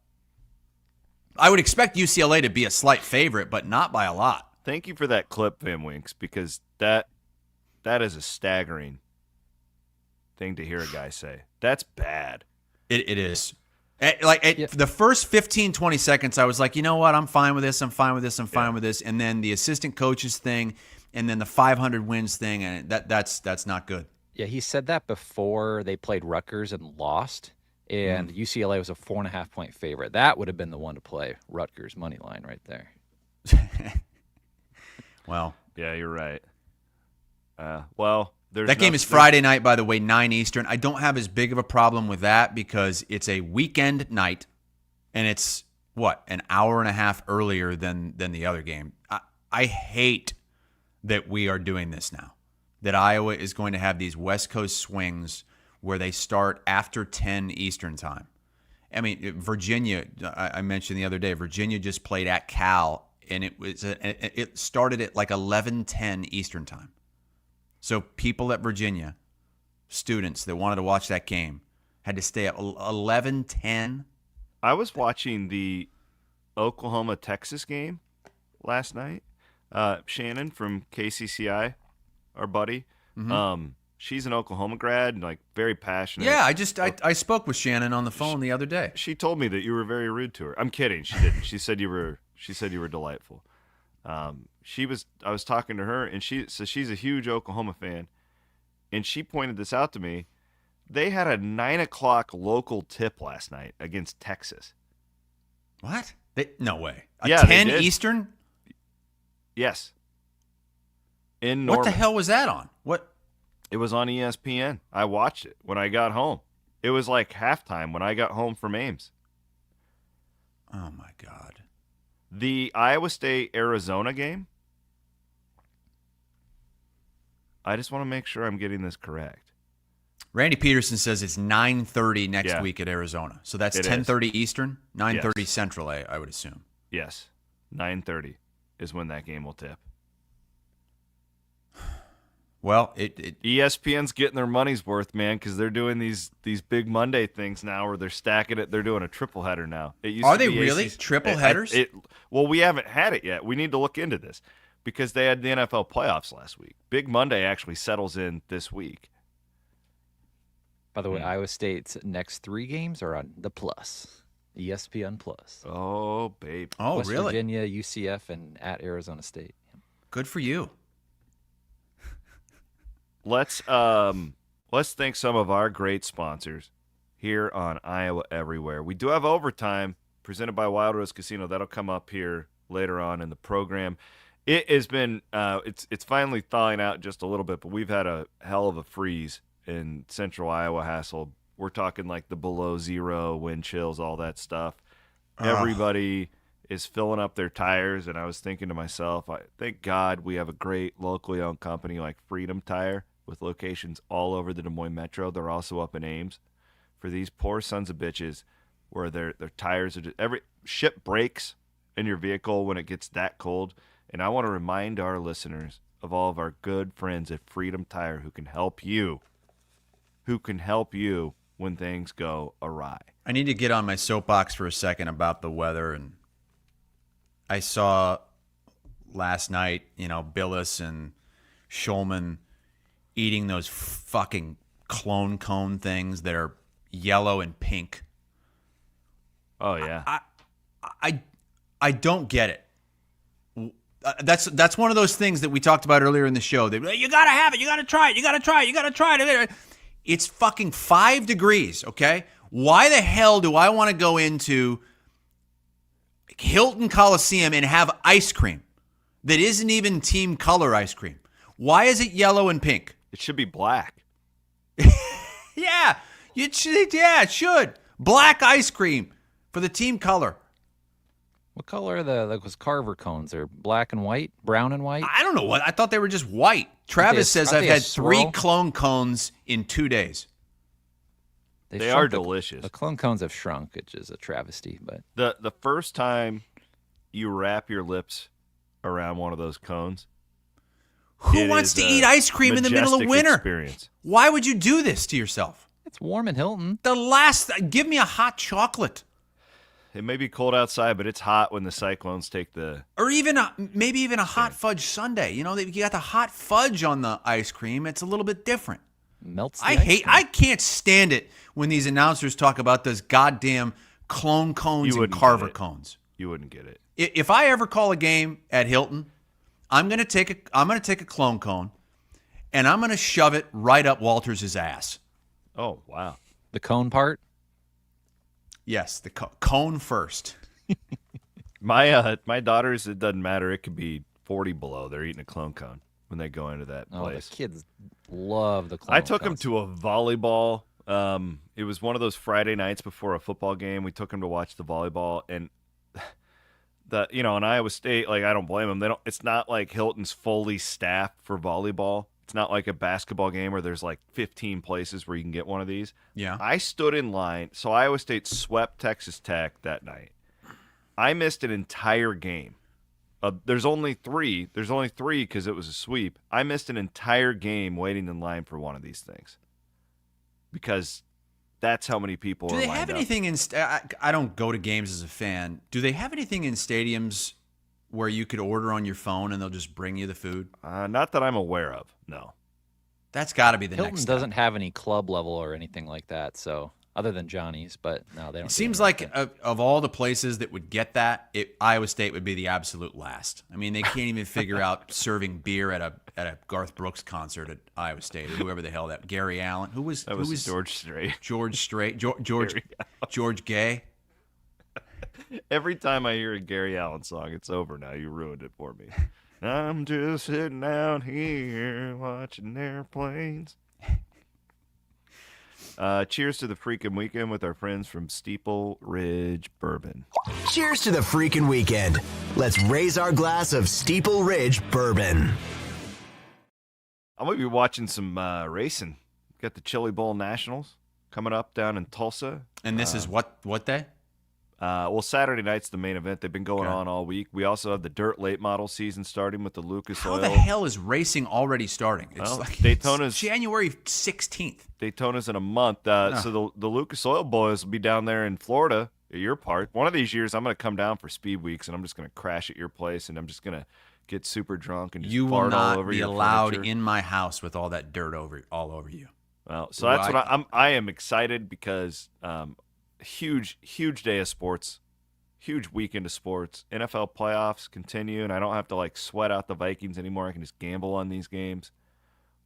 I would expect UCLA to be a slight favorite, but not by a lot. Thank you for that clip, Van Winks, because that is a staggering thing to hear a guy say. That's bad. It is. The first 15, 20 seconds, I was like, you know what? I'm fine with this. I'm fine with this. And then the assistant coaches thing, and then the 500 wins thing, and that's not good. Yeah, he said that before they played Rutgers and lost. And UCLA was a 4.5-point favorite. That would have been the one to play. Rutgers money line right there. Well, yeah, you're right. That game is Friday night, by the way, 9 Eastern. I don't have as big of a problem with that because it's a weekend night, and it's an hour and a half earlier than the other game. I hate that we are doing this now. That Iowa is going to have these West Coast swings where they start after 10 Eastern time. I mean, Virginia, I mentioned the other day, Virginia just played at Cal, and it started at like 11:10 Eastern time. So people at Virginia, students that wanted to watch that game, had to stay up 11:10. I was watching the Oklahoma-Texas game last night. Shannon from KCCI, our buddy, she's an Oklahoma grad and like very passionate. Yeah, I spoke with Shannon on the phone the other day. She told me that you were very rude to her. I'm kidding. She didn't. She said you were delightful. I was talking to her, and she's a huge Oklahoma fan, and she pointed this out to me. They had a 9:00 local tip last night against Texas. What? No way. 10 Eastern? Yes. In Norman. What the hell was that on? What? It was on ESPN. I watched it when I got home. It was like halftime when I got home from Ames. Oh, my God. The Iowa State-Arizona game, I just want to make sure I'm getting this correct. Randy Peterson says it's 9:30 next week at Arizona. So that's 10:30 Eastern, 9:30 Central, I would assume. Yes, 9:30 is when that game will tip. Well, ESPN's getting their money's worth, man, because they're doing these Big Monday things now where they're stacking it. They're doing a triple header now. Are they really? Triple headers? Well, we haven't had it yet. We need to look into this because they had the NFL playoffs last week. Big Monday actually settles in this week. By the way, Iowa State's next 3 games are on the Plus, ESPN Plus. Oh, babe. Oh, West really? Virginia, UCF, and at Arizona State. Good for you. Let's thank some of our great sponsors here on Iowa Everywhere. We do have overtime presented by Wild Rose Casino. That'll come up here later on in the program. It has been it's finally thawing out just a little bit, but we've had a hell of a freeze in central Iowa hassle. We're talking like the below zero wind chills, all that stuff. Everybody is filling up their tires, and I was thinking to myself, thank God we have a great locally owned company like Freedom Tire with locations all over the Des Moines Metro. They're also up in Ames. For these poor sons of bitches where their tires are just every ship breaks in your vehicle when it gets that cold. And I want to remind our listeners of all of our good friends at Freedom Tire who can help you when things go awry. I need to get on my soapbox for a second about the weather. And I saw last night, Gillis and Schulman eating those fucking clone cone things that are yellow and pink. Oh yeah. I don't get it. That's one of those things that we talked about earlier in the show. You gotta have it. You gotta try it. You gotta try it. It's fucking 5 degrees. Okay. Why the hell do I want to go into Hilton Coliseum and have ice cream that isn't even team color ice cream? Why is it yellow and pink? It should be black. Yeah, it should. Black ice cream for the team color. What color are those Carver cones? They're black and white, brown and white? I don't know what. I thought they were just white. Travis says I've had 3 clone cones in 2 days. They are delicious. The clone cones have shrunk, which is a travesty. But the first time you wrap your lips around one of those cones, who wants to eat ice cream in the middle of winter? Why would you do this to yourself? It's warm in Hilton. Give me a hot chocolate. It may be cold outside, but it's hot when the Cyclones take the... Or even maybe even a hot fudge sundae. You got the hot fudge on the ice cream. It's a little bit different. Melts the ice cream. I can't stand it when these announcers talk about those goddamn clone cones and carver cones. You wouldn't get it. If I ever call a game at Hilton, I'm gonna take a clone cone, and I'm gonna shove it right up Walters' ass. Oh wow, the cone part. Yes, the cone first. My daughters, it doesn't matter. It could be 40 below. They're eating a clone cone when they go into that place. The kids love the clone I took cones. them to a volleyball. It was one of those Friday nights before a football game. We took them to watch the volleyball, and in Iowa State, like, I don't blame them. It's not like Hilton's fully staffed for volleyball. It's not like a basketball game where there's like 15 places where you can get one of these. Yeah. I stood in line. So Iowa State swept Texas Tech that night. I missed an entire game. There's only three. There's only three because it was a sweep. I missed an entire game waiting in line for one of these things because that's how many people are lined up. Do they have anything in I don't go to games as a fan. Do they have anything in stadiums where you could order on your phone and they'll just bring you the food? Not that I'm aware of, no. That's got to be the Hilton next step. doesn't have any club level or anything like that, so other than Johnny's, but no, they don't. It seems like of all the places that would get that, Iowa State would be the absolute last. I mean, they can't even figure out serving beer at a Garth Brooks concert at Iowa State or whoever the hell that Gary Allen. Who was George Strait. George Gay. Every time I hear a Gary Allen song, it's over now. You ruined it for me. I'm just sitting out here watching airplanes. Cheers to the freaking weekend with our friends from Steeple Ridge Bourbon. Cheers to the freaking weekend. Let's raise our glass of Steeple Ridge Bourbon. I'm going to be watching some racing. Got the Chili Bowl Nationals coming up down in Tulsa. And this is what day? Well, Saturday night's the main event. They've been going on all week. We also have the dirt late model season starting with the Lucas Oil. How the hell is racing already starting? It's Daytona's January 16th. Daytona's in a month. So the Lucas Oil boys will be down there in Florida at your part. One of these years, I'm going to come down for Speed Weeks, and I'm just going to crash at your place, and I'm just going to get super drunk and just fart all over your furniture. You will not be allowed in my house with all that dirt all over you. Well, so that's what I am excited because huge day of sports, huge weekend of sports. NFL playoffs continue, and I don't have to like sweat out the Vikings anymore. I can just gamble on these games.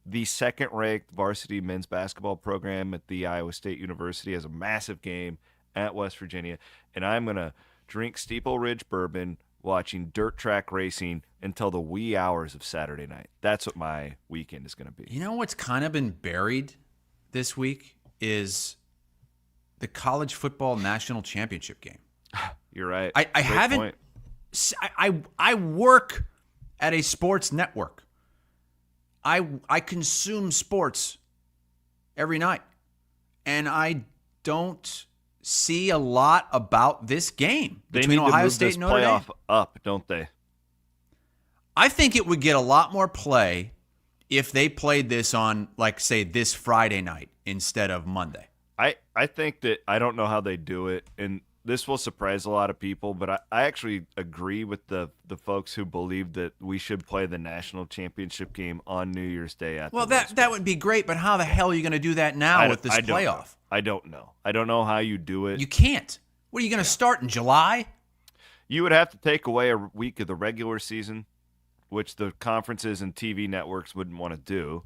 The second-ranked varsity men's basketball program at the Iowa State University has a massive game at West Virginia, and I'm going to drink Steeple Ridge Bourbon watching dirt track racing until the wee hours of Saturday night. That's what my weekend is going to be. You know what's kind of been buried this week is the college football national championship game. You're right. I haven't. I work at a sports network. I consume sports every night, and I don't see a lot about this game between Ohio State and Notre Dame. They need to move this playoff up, don't they? I think it would get a lot more play if they played this on, like, say, this Friday night instead of Monday. I think that I don't know how they do it, and this will surprise a lot of people, but I actually agree with the folks who believe that we should play the national championship game on New Year's Day. Well, that would be great, but how the hell are you going to do that now with this playoff? I don't know. I don't know how you do it. You can't. What, are you going to start in July? You would have to take away a week of the regular season, which the conferences and TV networks wouldn't want to do.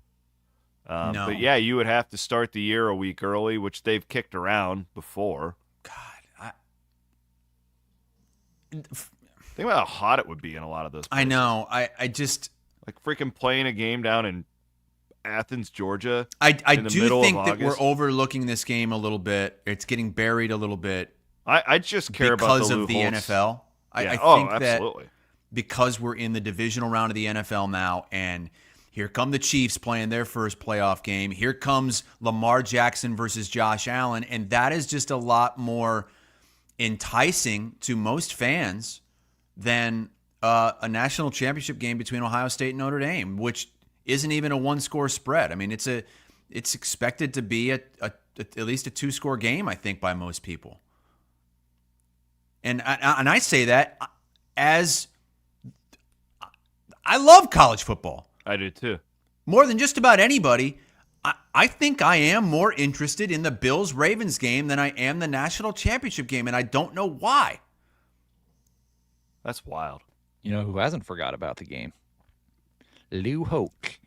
No. But, yeah, you would have to start the year a week early, which they've kicked around before. God, think about how hot it would be in a lot of those places. I know. I just... Like freaking playing a game down in Athens, Georgia. I do think that we're overlooking this game a little bit. It's getting buried a little bit. I just care about the loopholes. Because of the NFL. Yeah. I think absolutely. That because we're in the divisional round of the NFL now, and here come the Chiefs playing their first playoff game. Here comes Lamar Jackson versus Josh Allen, and that is just a lot more enticing to most fans than a national championship game between Ohio State and Notre Dame, which isn't even a one-score spread. I mean, it's expected to be at least a two-score game, I think, by most people. And I say that as I love college football. I do too. More than just about anybody, I think I am more interested in the Bills-Ravens game than I am the national championship game, and I don't know why. That's wild. You know who hasn't forgot about the game? Lou Holtz.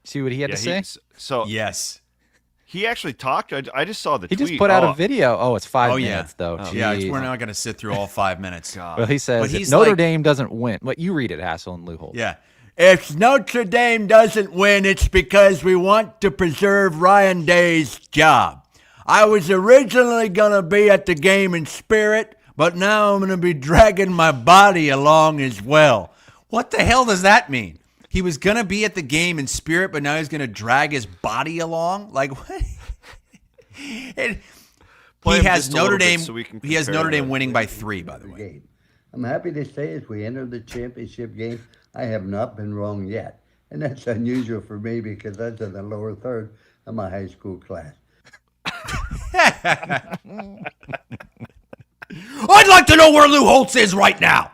See what he had to say? Yes. He actually talked. I just saw the tweet. He just put out a video. Oh, it's 5 minutes, though. Yeah, we're not going to sit through all 5 minutes. Well, he says if Notre Dame doesn't win. But you read it, Hassel and Lou Holtz. Yeah. If Notre Dame doesn't win, it's because we want to preserve Ryan Day's job. I was originally going to be at the game in spirit, but now I'm going to be dragging my body along as well. What the hell does that mean? He was going to be at the game in spirit, but now he's going to drag his body along? Like, what? He has Notre Dame. He has Notre Dame winning by 3, by the way. I'm happy to say as we enter the championship game, I have not been wrong yet. And that's unusual for me because that's in the lower third of my high school class. I'd like to know where Lou Holtz is right now.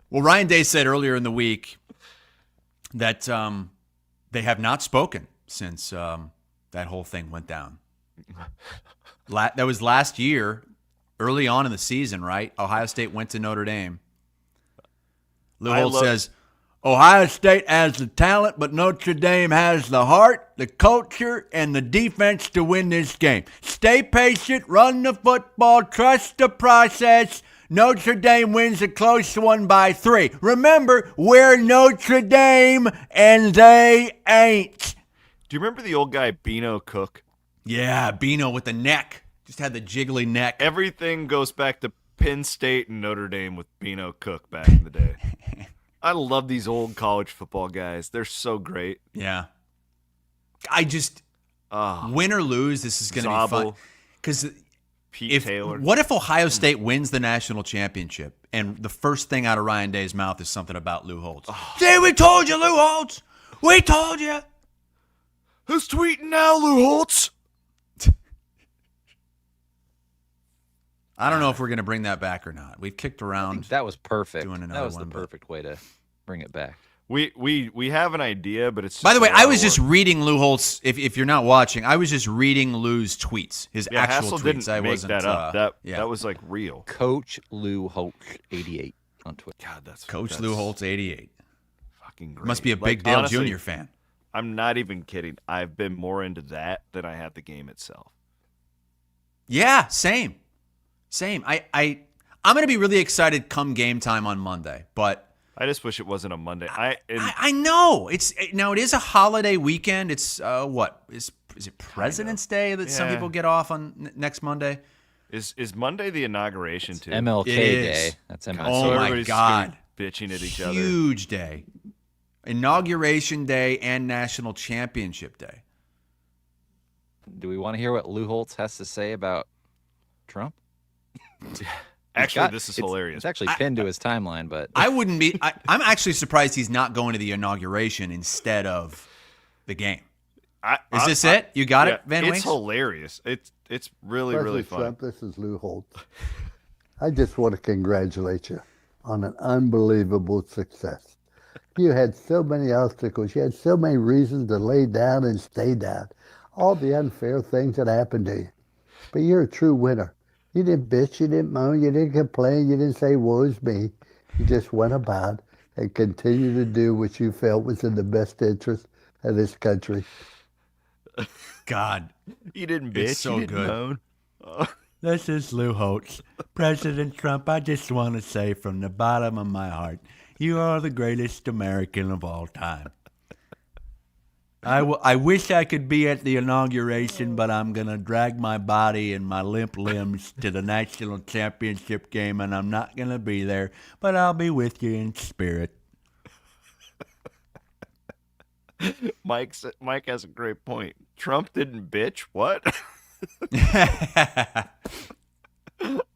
Well, Ryan Day said earlier in the week that they have not spoken since that whole thing went down. That was last year, early on in the season, right? Ohio State went to Notre Dame. Lou Holtz says, Ohio State has the talent, but Notre Dame has the heart, the culture, and the defense to win this game. Stay patient, run the football, trust the process. Notre Dame wins a close one by 3. Remember, we're Notre Dame, and they ain't. Do you remember the old guy, Beano Cook? Yeah, Beano with the neck. Just had the jiggly neck. Everything goes back to Penn State and Notre Dame with Beano Cook back in the day. I love these old college football guys. They're so great. Yeah. I just, win or lose, this is going to be fun. Because Taylor. What if Ohio State wins the national championship and the first thing out of Ryan Day's mouth is something about Lou Holtz? See, we told you, Lou Holtz. We told you. Who's tweeting now, Lou Holtz? I don't know if we're going to bring that back or not. We've kicked around. I think that was perfect. That was the perfect way to bring it back. We have an idea, but it's just by the way, I was just reading Lou Holtz. If you're not watching, I was just reading Lou's tweets, his actual Hassel tweets. Didn't make that up. That was like real. Coach Lou Holtz 88 on Twitter. God, that's Coach Lou Holtz 88. Fucking great. Must be a big Dale honestly, Jr. fan. I'm not even kidding. I've been more into that than I have the game itself. Yeah, same. I'm going to be really excited come game time on Monday, but I just wish it wasn't a Monday. I know it is a holiday weekend. It's what is it President's Day that some people get off on next Monday? Is Monday the inauguration too? MLK Day. That's MLK. Oh my God! Bitching at each other. Huge day. Inauguration Day and National Championship Day. Do we want to hear what Lou Holtz has to say about Trump? Actually, this is hilarious. It's actually pinned to his timeline, but I wouldn't be. I'm actually surprised he's not going to the inauguration instead of the game. Is this it? You got it, Van Winks? It's hilarious. It's really really fun. Trump, this is Lou Holtz. I just want to congratulate you on an unbelievable success. You had so many obstacles. You had so many reasons to lay down and stay down. All the unfair things that happened to you. But you're a true winner. You didn't bitch, you didn't moan, you didn't complain, you didn't say, woe is me. You just went about and continued to do what you felt was in the best interest of this country. God. You didn't bitch, it's so you didn't good. moan. This is Lou Holtz. President Trump, I just want to say from the bottom of my heart, you are the greatest American of all time. I wish I could be at the inauguration, but I'm going to drag my body and my limp limbs to the national championship game, and I'm not going to be there, but I'll be with you in spirit. Mike has a great point. Trump didn't bitch? What?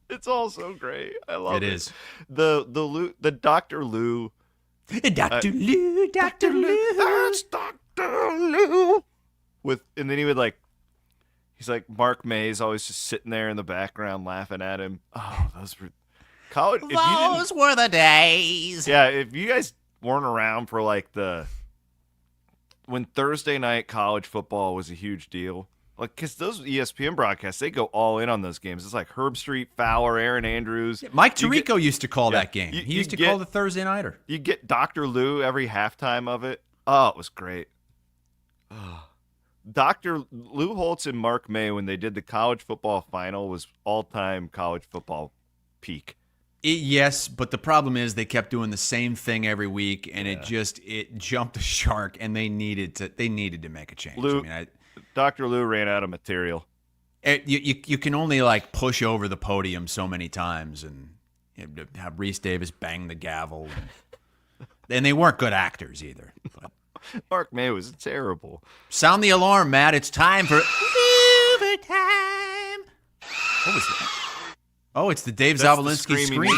It's all so great. I love it. It is. The Dr. Lou. Dr. Lou, Dr. Lou. That's Dr. Lou. And then he would He's like Mark May's always just sitting there in the background laughing at him. Oh, those were college. Those were the days. Yeah, if you guys weren't around for like when Thursday night college football was a huge deal, like because those ESPN broadcasts, they go all in on those games. It's like Herb Street, Fowler, Aaron Andrews. Yeah, Mike Tirico used to call that game. He used to call the Thursday nighter. You get Dr. Lou every halftime of it. Oh, it was great. Dr. Lou Holtz and Mark May, when they did the college football final, was all-time college football peak. Yes, but the problem is they kept doing the same thing every week, and it jumped the shark, and they needed to make a change. Dr. Lou ran out of material. You can only like push over the podium so many times, and have Reese Davis bang the gavel, and they weren't good actors either. But. Mark May was terrible. Sound the alarm, Matt. It's time for overtime. What was that? Oh, it's the Dave Zavolinsky scream.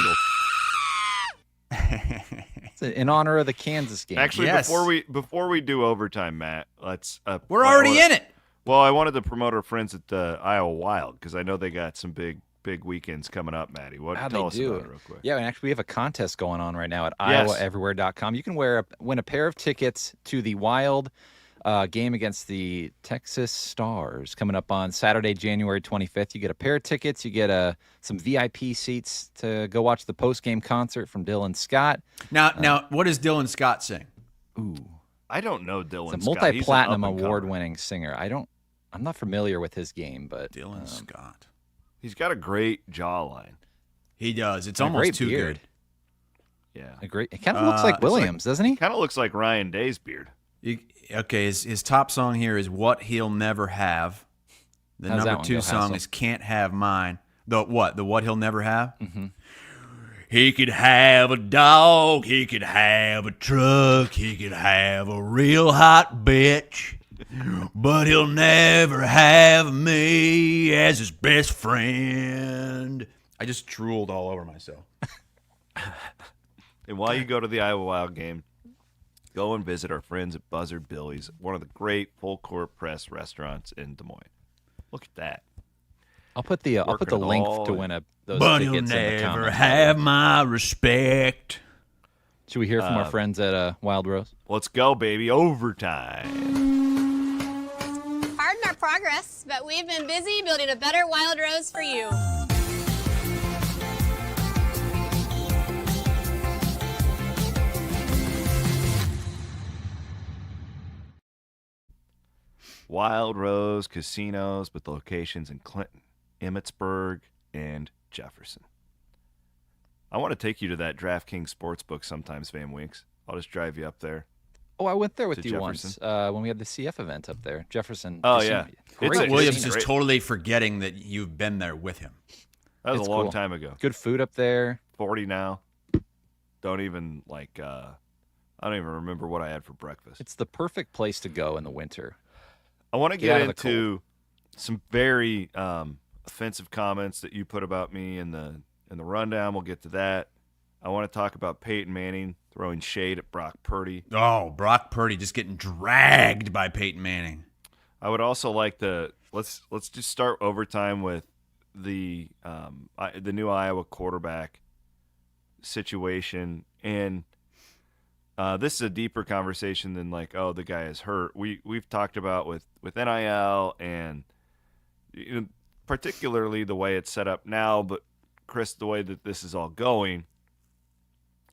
It's in honor of the Kansas game. Actually, before we do overtime, Matt, let's. We're already in it. Well, I wanted to promote our friends at the Iowa Wild because I know they got some big weekends coming up, Matty. Tell us about it real quick. Yeah, and actually we have a contest going on right now at iowaeverywhere.com. You can win a pair of tickets to the Wild game against the Texas Stars coming up on Saturday, January 25th. You get a pair of tickets. You get some VIP seats to go watch the post-game concert from Dylan Scott. Now, what does Dylan Scott sing? Ooh, I don't know Dylan Scott. It's a multi-platinum award-winning singer. I'm not familiar with his game, but Dylan Scott. He's got a great jawline. He does. It's almost too beard. good. Yeah. It kind of looks like Williams, doesn't he? Kind of looks like Ryan Day's beard. His top song here is What He'll Never Have. The number 2 song is Can't Have Mine. The What He'll Never Have? Mm-hmm. He could have a dog. He could have a truck. He could have a real hot bitch. But he'll never have me as his best friend. I just drooled all over myself. And while you go to the Iowa Wild game, go and visit our friends at Buzzard Billy's, one of the great full-court press restaurants in Des Moines. Look at that. I'll put the link to win those but tickets he'll in the never comments. have my respect. Should we hear from our friends at Wild Rose? Let's go, baby. Overtime. Pardon our progress, but we've been busy building a better Wild Rose for you. Wild Rose Casinos with locations in Clinton, Emmitsburg, and Jefferson. I want to take you to that DraftKings Sportsbook sometimes, Van Winks. I'll just drive you up there. Oh, I went there with you once when we had the CF event up there. Jefferson. Oh, yeah. Williams is totally forgetting that you've been there with him. That was a long time ago. Good food up there. 40 now. Don't even, I don't even remember what I had for breakfast. It's the perfect place to go in the winter. I want to get into some very offensive comments that you put about me in the rundown. We'll get to that. I want to talk about Peyton Manning throwing shade at Brock Purdy. Oh, Brock Purdy just getting dragged by Peyton Manning. I would also like to let's just start overtime with the new Iowa quarterback situation, and this is a deeper conversation than the guy is hurt. We've talked about with NIL and particularly the way it's set up now, but Chris, the way that this is all going.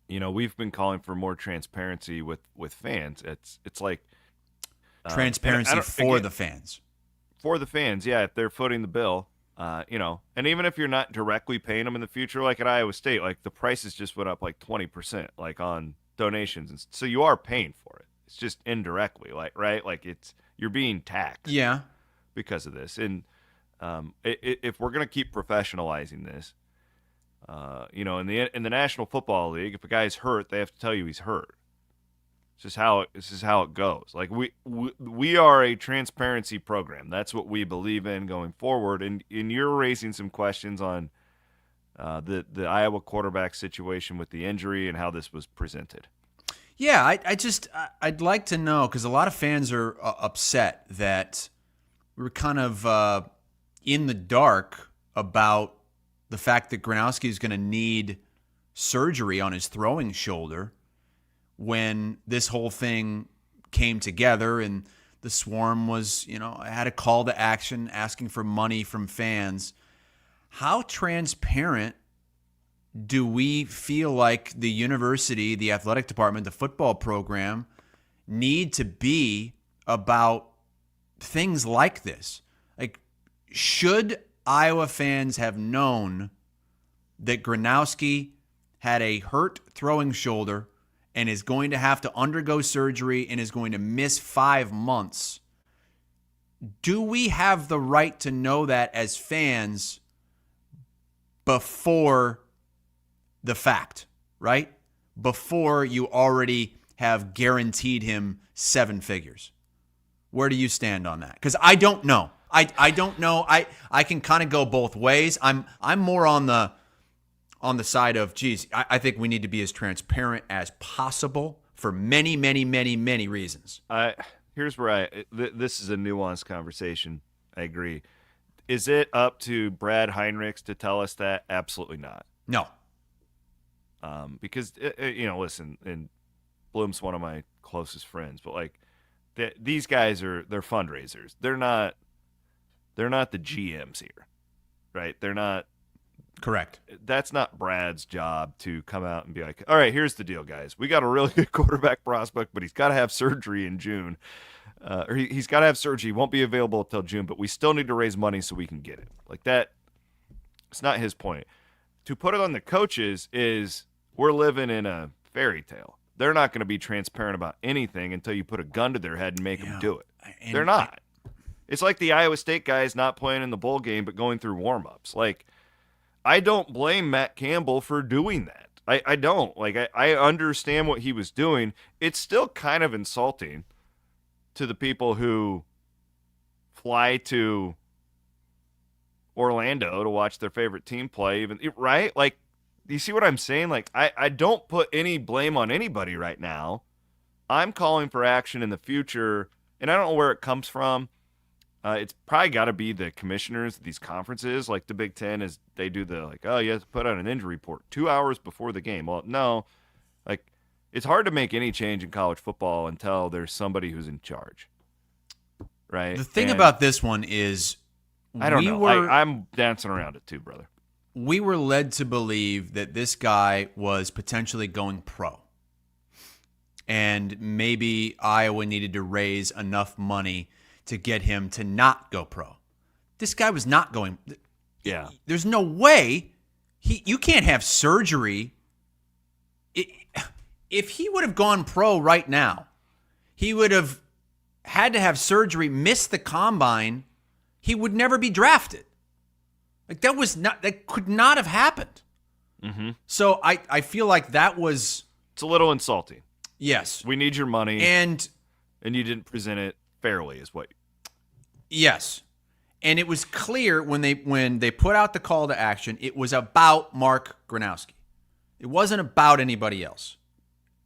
We've been calling for more transparency with fans. It's like transparency for the fans. For the fans, yeah. If they're footing the bill, and even if you're not directly paying them in the future, like at Iowa State, the prices just went up 20%, on donations, and so you are paying for it. It's just indirectly, right? You're being taxed, yeah, because of this. And if we're gonna keep professionalizing this. In the National Football League, if a guy's hurt, they have to tell you he's hurt. This is how it goes. We are a transparency program. That's what we believe in going forward. And you're raising some questions on the Iowa quarterback situation with the injury and how this was presented. Yeah, I'd like to know, because a lot of fans are upset that we're kind of in the dark about the fact that Gronowski is going to need surgery on his throwing shoulder when this whole thing came together and the Swarm was, had a call to action asking for money from fans. How transparent do we feel like the university, the athletic department, the football program need to be about things like this? Like, should Iowa fans have known that Gronowski had a hurt throwing shoulder and is going to have to undergo surgery and is going to miss 5 months? Do we have the right to know that as fans before the fact, right? Before you already have guaranteed him 7 figures? Where do you stand on that? Because I don't know. I don't know. I can kind of go both ways. I'm more on the side of, geez, I think we need to be as transparent as possible for many, many, many, many reasons. Here's where this is a nuanced conversation. I agree. Is it up to Brad Heinrichs to tell us that? Absolutely not. No. Because, listen, and Bloom's one of my closest friends, but these guys they're fundraisers. They're not the GMs here, right? They're not. Correct. That's not Brad's job to come out and be like, all right, here's the deal, guys. We got a really good quarterback prospect, but he's got to have surgery in June. Or he's got to have surgery. He won't be available until June, but we still need to raise money so we can get it. Like that, it's not his point. To put it on the coaches is we're living in a fairy tale. They're not going to be transparent about anything until you put a gun to their head and make them do it. They're not. It's like the Iowa State guys not playing in the bowl game but going through warm-ups. I don't blame Matt Campbell for doing that. I don't. I understand what he was doing. It's still kind of insulting to the people who fly to Orlando to watch their favorite team play, right? Do you see what I'm saying? I don't put any blame on anybody right now. I'm calling for action in the future, and I don't know where it comes from. It's probably got to be the commissioners of these conferences, like the Big Ten, is they do the you have to put out an injury report 2 hours before the game. Well, no, it's hard to make any change in college football until there's somebody who's in charge, right? The thing about this one is, I don't know. I'm dancing around it too, brother. We were led to believe that this guy was potentially going pro, and maybe Iowa needed to raise enough money to get him to not go pro. This guy was not going. Yeah. There's no way you can't have surgery. If he would have gone pro right now, he would have had to have surgery, miss the combine. He would never be drafted. That could not have happened. Mm-hmm. So I feel like it's a little insulting. Yes. We need your money. And you didn't present it fairly is what. Yes. And it was clear when they put out the call to action, it was about Mark Gronowski. It wasn't about anybody else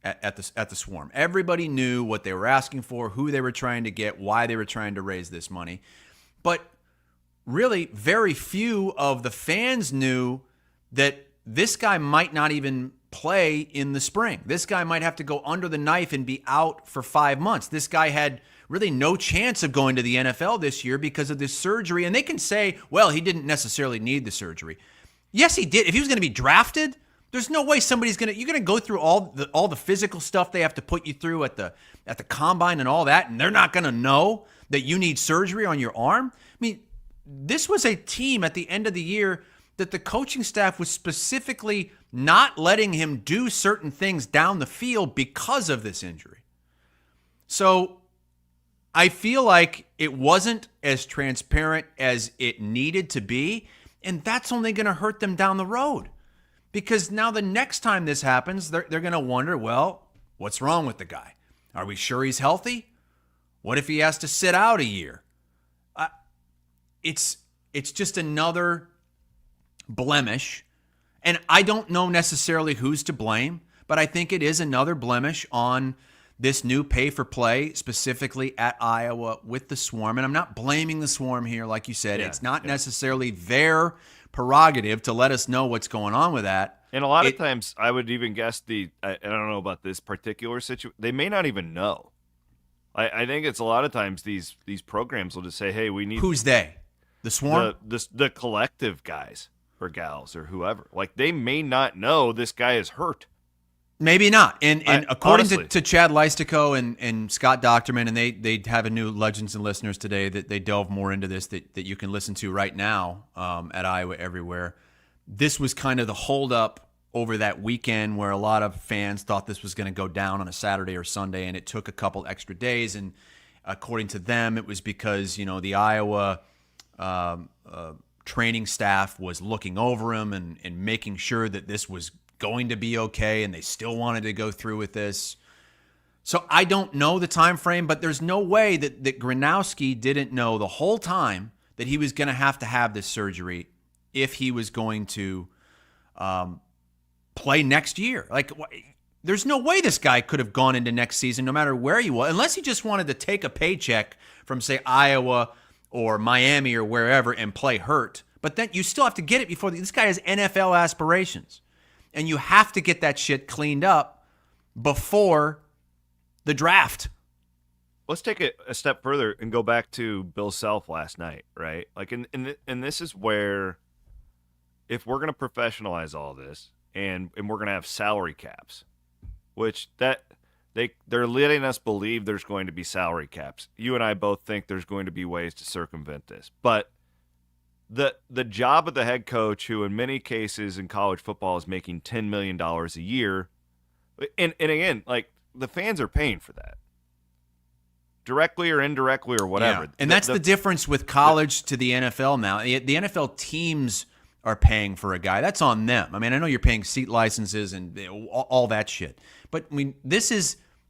at the Swarm. Everybody knew what they were asking for, who they were trying to get, why they were trying to raise this money. But really, very few of the fans knew that this guy might not even play in the spring. This guy might have to go under the knife and be out for 5 months. This guy had really no chance of going to the NFL this year because of this surgery. And they can say, well, he didn't necessarily need the surgery. Yes, he did. If he was going to be drafted, there's no way you're going to go through all the physical stuff they have to put you through at the combine and all that, and they're not going to know that you need surgery on your arm. I mean, this was a team at the end of the year that the coaching staff was specifically not letting him do certain things down the field because of this injury. So I feel like it wasn't as transparent as it needed to be, and that's only going to hurt them down the road. Because now the next time this happens, they're going to wonder, well, what's wrong with the guy? Are we sure he's healthy? What if he has to sit out a year? It's just another blemish. And I don't know necessarily who's to blame, but I think it is another blemish on this new pay for play, specifically at Iowa with the Swarm. And I'm not blaming the Swarm here, like you said. It's not necessarily their prerogative to let us know what's going on with that. And a lot of times, I would even guess I don't know about this particular situation. They may not even know. I think it's a lot of times these programs will just say, "Hey, we need." Who's they? The Swarm? The collective guys or gals or whoever. Like, they may not know this guy is hurt. Maybe not. And according to Chad Leistico and Scott Docterman, and they have a new Legends and Listeners today that they delve more into this that you can listen to right now at Iowa Everywhere. This was kind of the holdup over that weekend where a lot of fans thought this was going to go down on a Saturday or Sunday, and it took a couple extra days. And according to them, it was because, the Iowa training staff was looking over him and making sure that this was going to be okay, and they still wanted to go through with this. So I don't know the time frame, but there's no way that Gronowski didn't know the whole time that he was going to have this surgery if he was going to play next year. Like, there's no way this guy could have gone into next season no matter where he was, unless he just wanted to take a paycheck from, say, Iowa or Miami or wherever and play hurt. But then you still have to get it before this guy has NFL aspirations. And you have to get that shit cleaned up before the draft. Let's take it a step further and go back to Bill Self last night, right? Like, and this is where, if we're going to professionalize all this and we're going to have salary caps, which they're letting us believe there's going to be salary caps. You and I both think there's going to be ways to circumvent this, but the job of the head coach, who in many cases in college football is making $10 million a year, and again, like, the fans are paying for that, directly or indirectly or whatever. Yeah. And that's the difference with college to the NFL now. The NFL teams are paying for a guy. That's on them. I mean, I know you're paying seat licenses and all that shit, but I mean,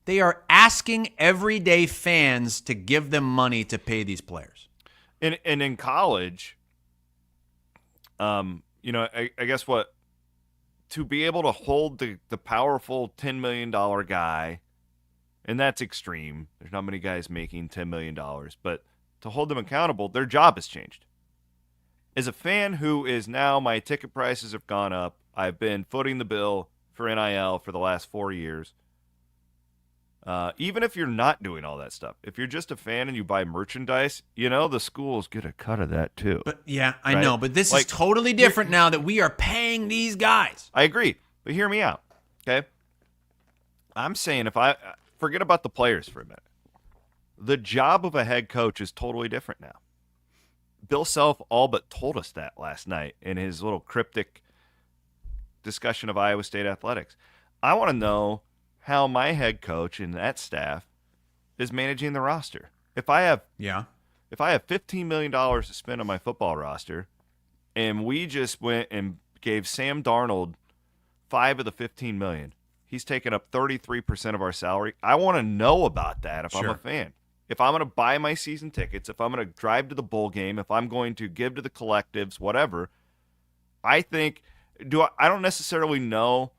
they are asking everyday fans to give them money to pay these players. And in college, I guess to be able to hold the powerful $10 million guy, and that's extreme. There's not many guys making $10 million, but to hold them accountable, their job has changed. As a fan who is now, my ticket prices have gone up. I've been footing the bill for NIL for the last 4 years. Even if you're not doing all that stuff, if you're just a fan and you buy merchandise, the schools get a cut of that too. But yeah, I know. But this is totally different now that we are paying these guys. I agree. But hear me out, okay? I'm saying, if I forget about the players for a minute, the job of a head coach is totally different now. Bill Self all but told us that last night in his little cryptic discussion of Iowa State athletics. I want to know how my head coach and that staff is managing the roster. If I have $15 million to spend on my football roster, and we just went and gave Sam Darnold $5 of the $15 million, he's taken up 33% of our salary. I want to know about that if I'm a fan. If I'm going to buy my season tickets, if I'm going to drive to the bowl game, if I'm going to give to the collectives, whatever, I think I don't necessarily know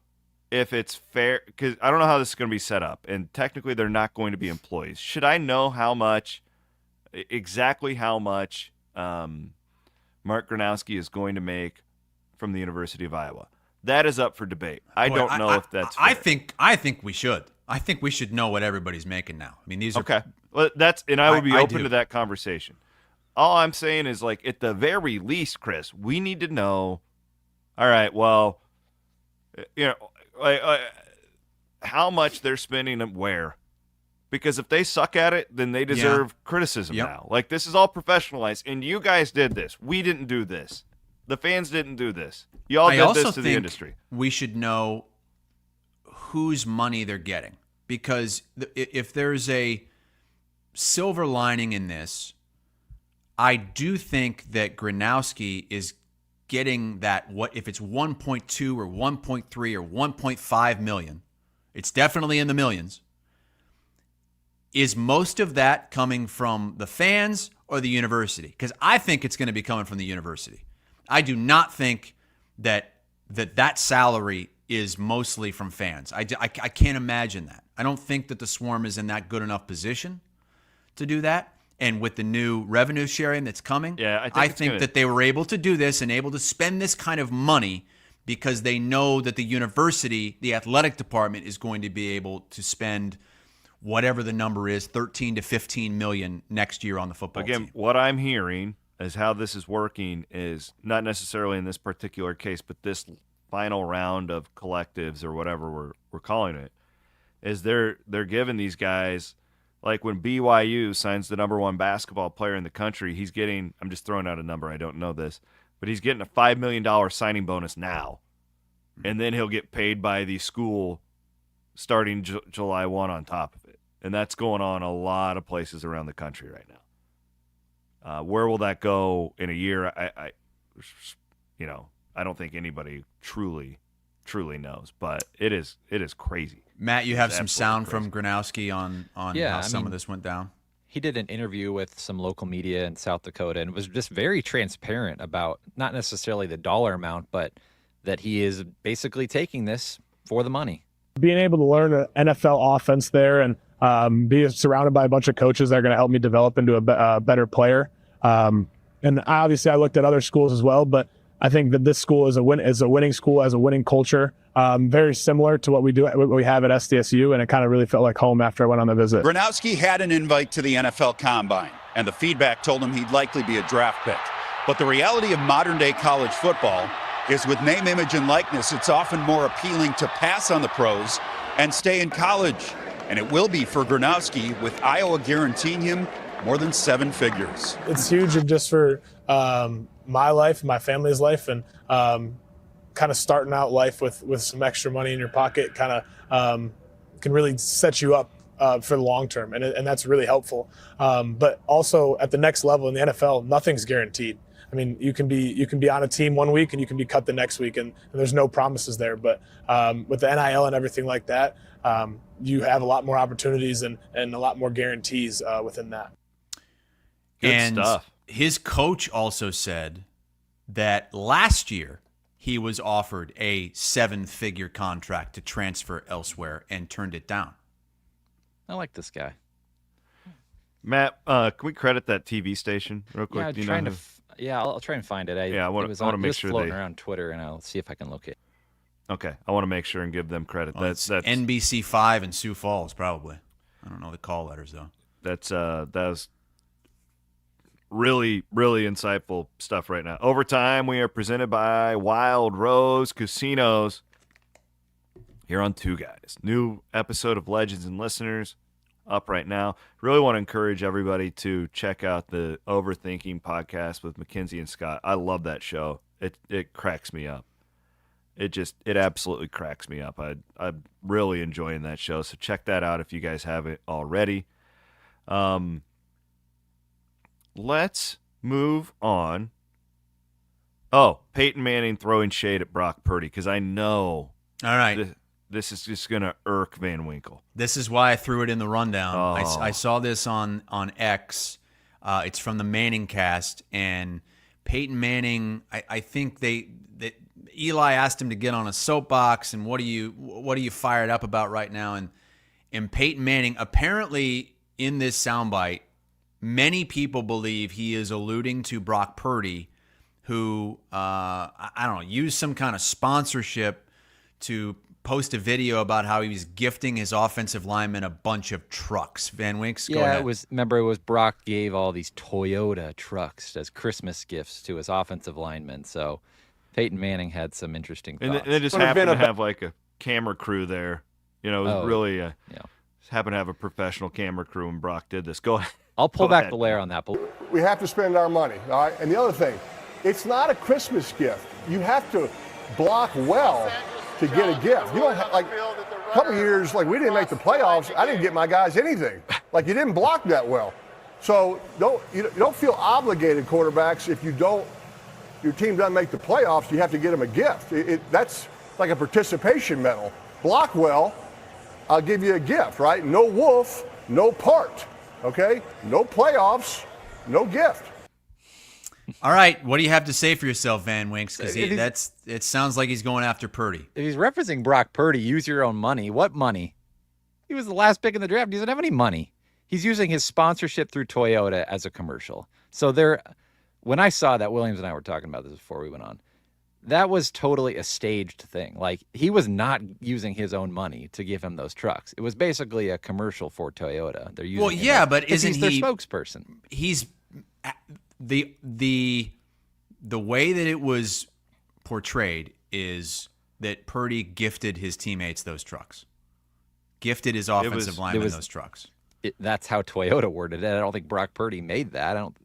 if it's fair, because I don't know how this is going to be set up, and technically they're not going to be employees. Should I know exactly how much Mark Gronowski is going to make from the University of Iowa? That is up for debate. I don't know if that's fair. I think we should. I think we should know what everybody's making now. I mean, these are okay. Well, I would be open to that conversation. All I'm saying is, like, at the very least, Chris, we need to know. All right, well, how much they're spending and where. Because if they suck at it, then they deserve criticism now. Like, this is all professionalized, and you guys did this. We didn't do this. The fans didn't do this. Y'all did this to the industry. We should know whose money they're getting. Because if there's a silver lining in this, I do think that Gronowski is getting that, if it's 1.2 or 1.3 or 1.5 million, it's definitely in the millions. Is most of that coming from the fans or the university? Because I think it's going to be coming from the university. I do not think that salary is mostly from fans. I can't imagine that. I don't think that the Swarm is in that good enough position to do that. And with the new revenue sharing that's coming, I think that they were able to do this and able to spend this kind of money because they know that the university, the athletic department, is going to be able to spend whatever the number is, 13 to 15 million next year on the football team. Again, what I'm hearing is how this is working is not necessarily in this particular case, but this final round of collectives or whatever we're calling it, is they're giving these guys, like when BYU signs the number 1 basketball player in the country, he's getting, I'm just throwing out a number, I don't know this, but he's getting a $5 million signing bonus now. And then he'll get paid by the school starting July 1 on top of it. And that's going on a lot of places around the country right now. Where will that go in a year? I don't think anybody truly knows, but it is crazy. Matt, you have some sound from Gronowski on how some of this went down? He did an interview with some local media in South Dakota and was just very transparent about not necessarily the dollar amount, but that he is basically taking this for the money. Being able to learn an NFL offense there and be surrounded by a bunch of coaches that are going to help me develop into a better player. And obviously I looked at other schools as well, but I think that this school is a winning school, has a winning culture, very similar to what we have at SDSU, and it kind of really felt like home after I went on the visit. Gronowski had an invite to the NFL Combine, and the feedback told him he'd likely be a draft pick. But the reality of modern-day college football is with name, image, and likeness, it's often more appealing to pass on the pros and stay in college. And it will be for Gronowski, with Iowa guaranteeing him more than 7 figures. It's huge just for my life, my family's life, and kind of starting out life with some extra money in your pocket kind of can really set you up for the long term, and that's really helpful. But also at the next level in the NFL, nothing's guaranteed. I mean, you can be on a team one week and you can be cut the next week, and there's no promises there. But with the NIL and everything like that, you have a lot more opportunities and a lot more guarantees within that. Good stuff. His coach also said that last year he was offered a 7-figure contract to transfer elsewhere and turned it down. I like this guy. Matt, can we credit that TV station real quick? I'll try and find it. I want to make sure floating around Twitter, and I'll see if I can locate it. Okay, I want to make sure and give them credit. That's NBC5 in Sioux Falls, probably. I don't know the call letters though. That was really, really insightful stuff right now. Overtime, we are presented by Wild Rose Casinos here on Two Guys. New episode of Legends and Listeners up right now. Really want to encourage everybody to check out the Overthinking podcast with Mackenzie and Scott. I love that show. It cracks me up. It absolutely cracks me up. I'm really enjoying that show. So check that out if you guys haven't already. Let's move on. Oh, Peyton Manning throwing shade at Brock Purdy, because I know. All right. This is just going to irk Van Winkle. This is why I threw it in the rundown. I saw this on X. It's from the Manning cast, and Peyton Manning, I think that Eli asked him to get on a soapbox, and what are you fired up about right now? And Peyton Manning, apparently in this soundbite, many people believe he is alluding to Brock Purdy, who, used some kind of sponsorship to post a video about how he was gifting his offensive linemen a bunch of trucks. Van Winks, go ahead. It was Brock gave all these Toyota trucks as Christmas gifts to his offensive linemen. So Peyton Manning had some interesting thoughts. And it just happened to have like a camera crew there. It was really happened to have a professional camera crew, and Brock did this. Go ahead. I'll pull back the layer on that. We have to spend our money, all right? And the other thing, it's not a Christmas gift. You have to block well to get a gift. You don't have, like, a couple of years, like, we didn't make the playoffs. I didn't get my guys anything. Like, you didn't block that well. So you don't feel obligated, quarterbacks, if your team doesn't make the playoffs, you have to get them a gift. That's like a participation medal. Block well, I'll give you a gift, right? No wolf, no part, okay? No playoffs, no gift. All right, what do you have to say for yourself, Van Winks? Because it sounds like he's going after Purdy. If he's referencing Brock Purdy, use your own money. What money? He was the last pick in the draft. He doesn't have any money. He's using his sponsorship through Toyota as a commercial. So when I saw that, Williams and I were talking about this before we went on, that was totally a staged thing. Like, he was not using his own money to give him those trucks. It was basically a commercial for Toyota. They're using but isn't he's their spokesperson? He's the way that it was portrayed is that Purdy gifted his teammates those trucks. Gifted his offensive linemen those trucks. That's how Toyota worded it. I don't think Brock Purdy made that. I don't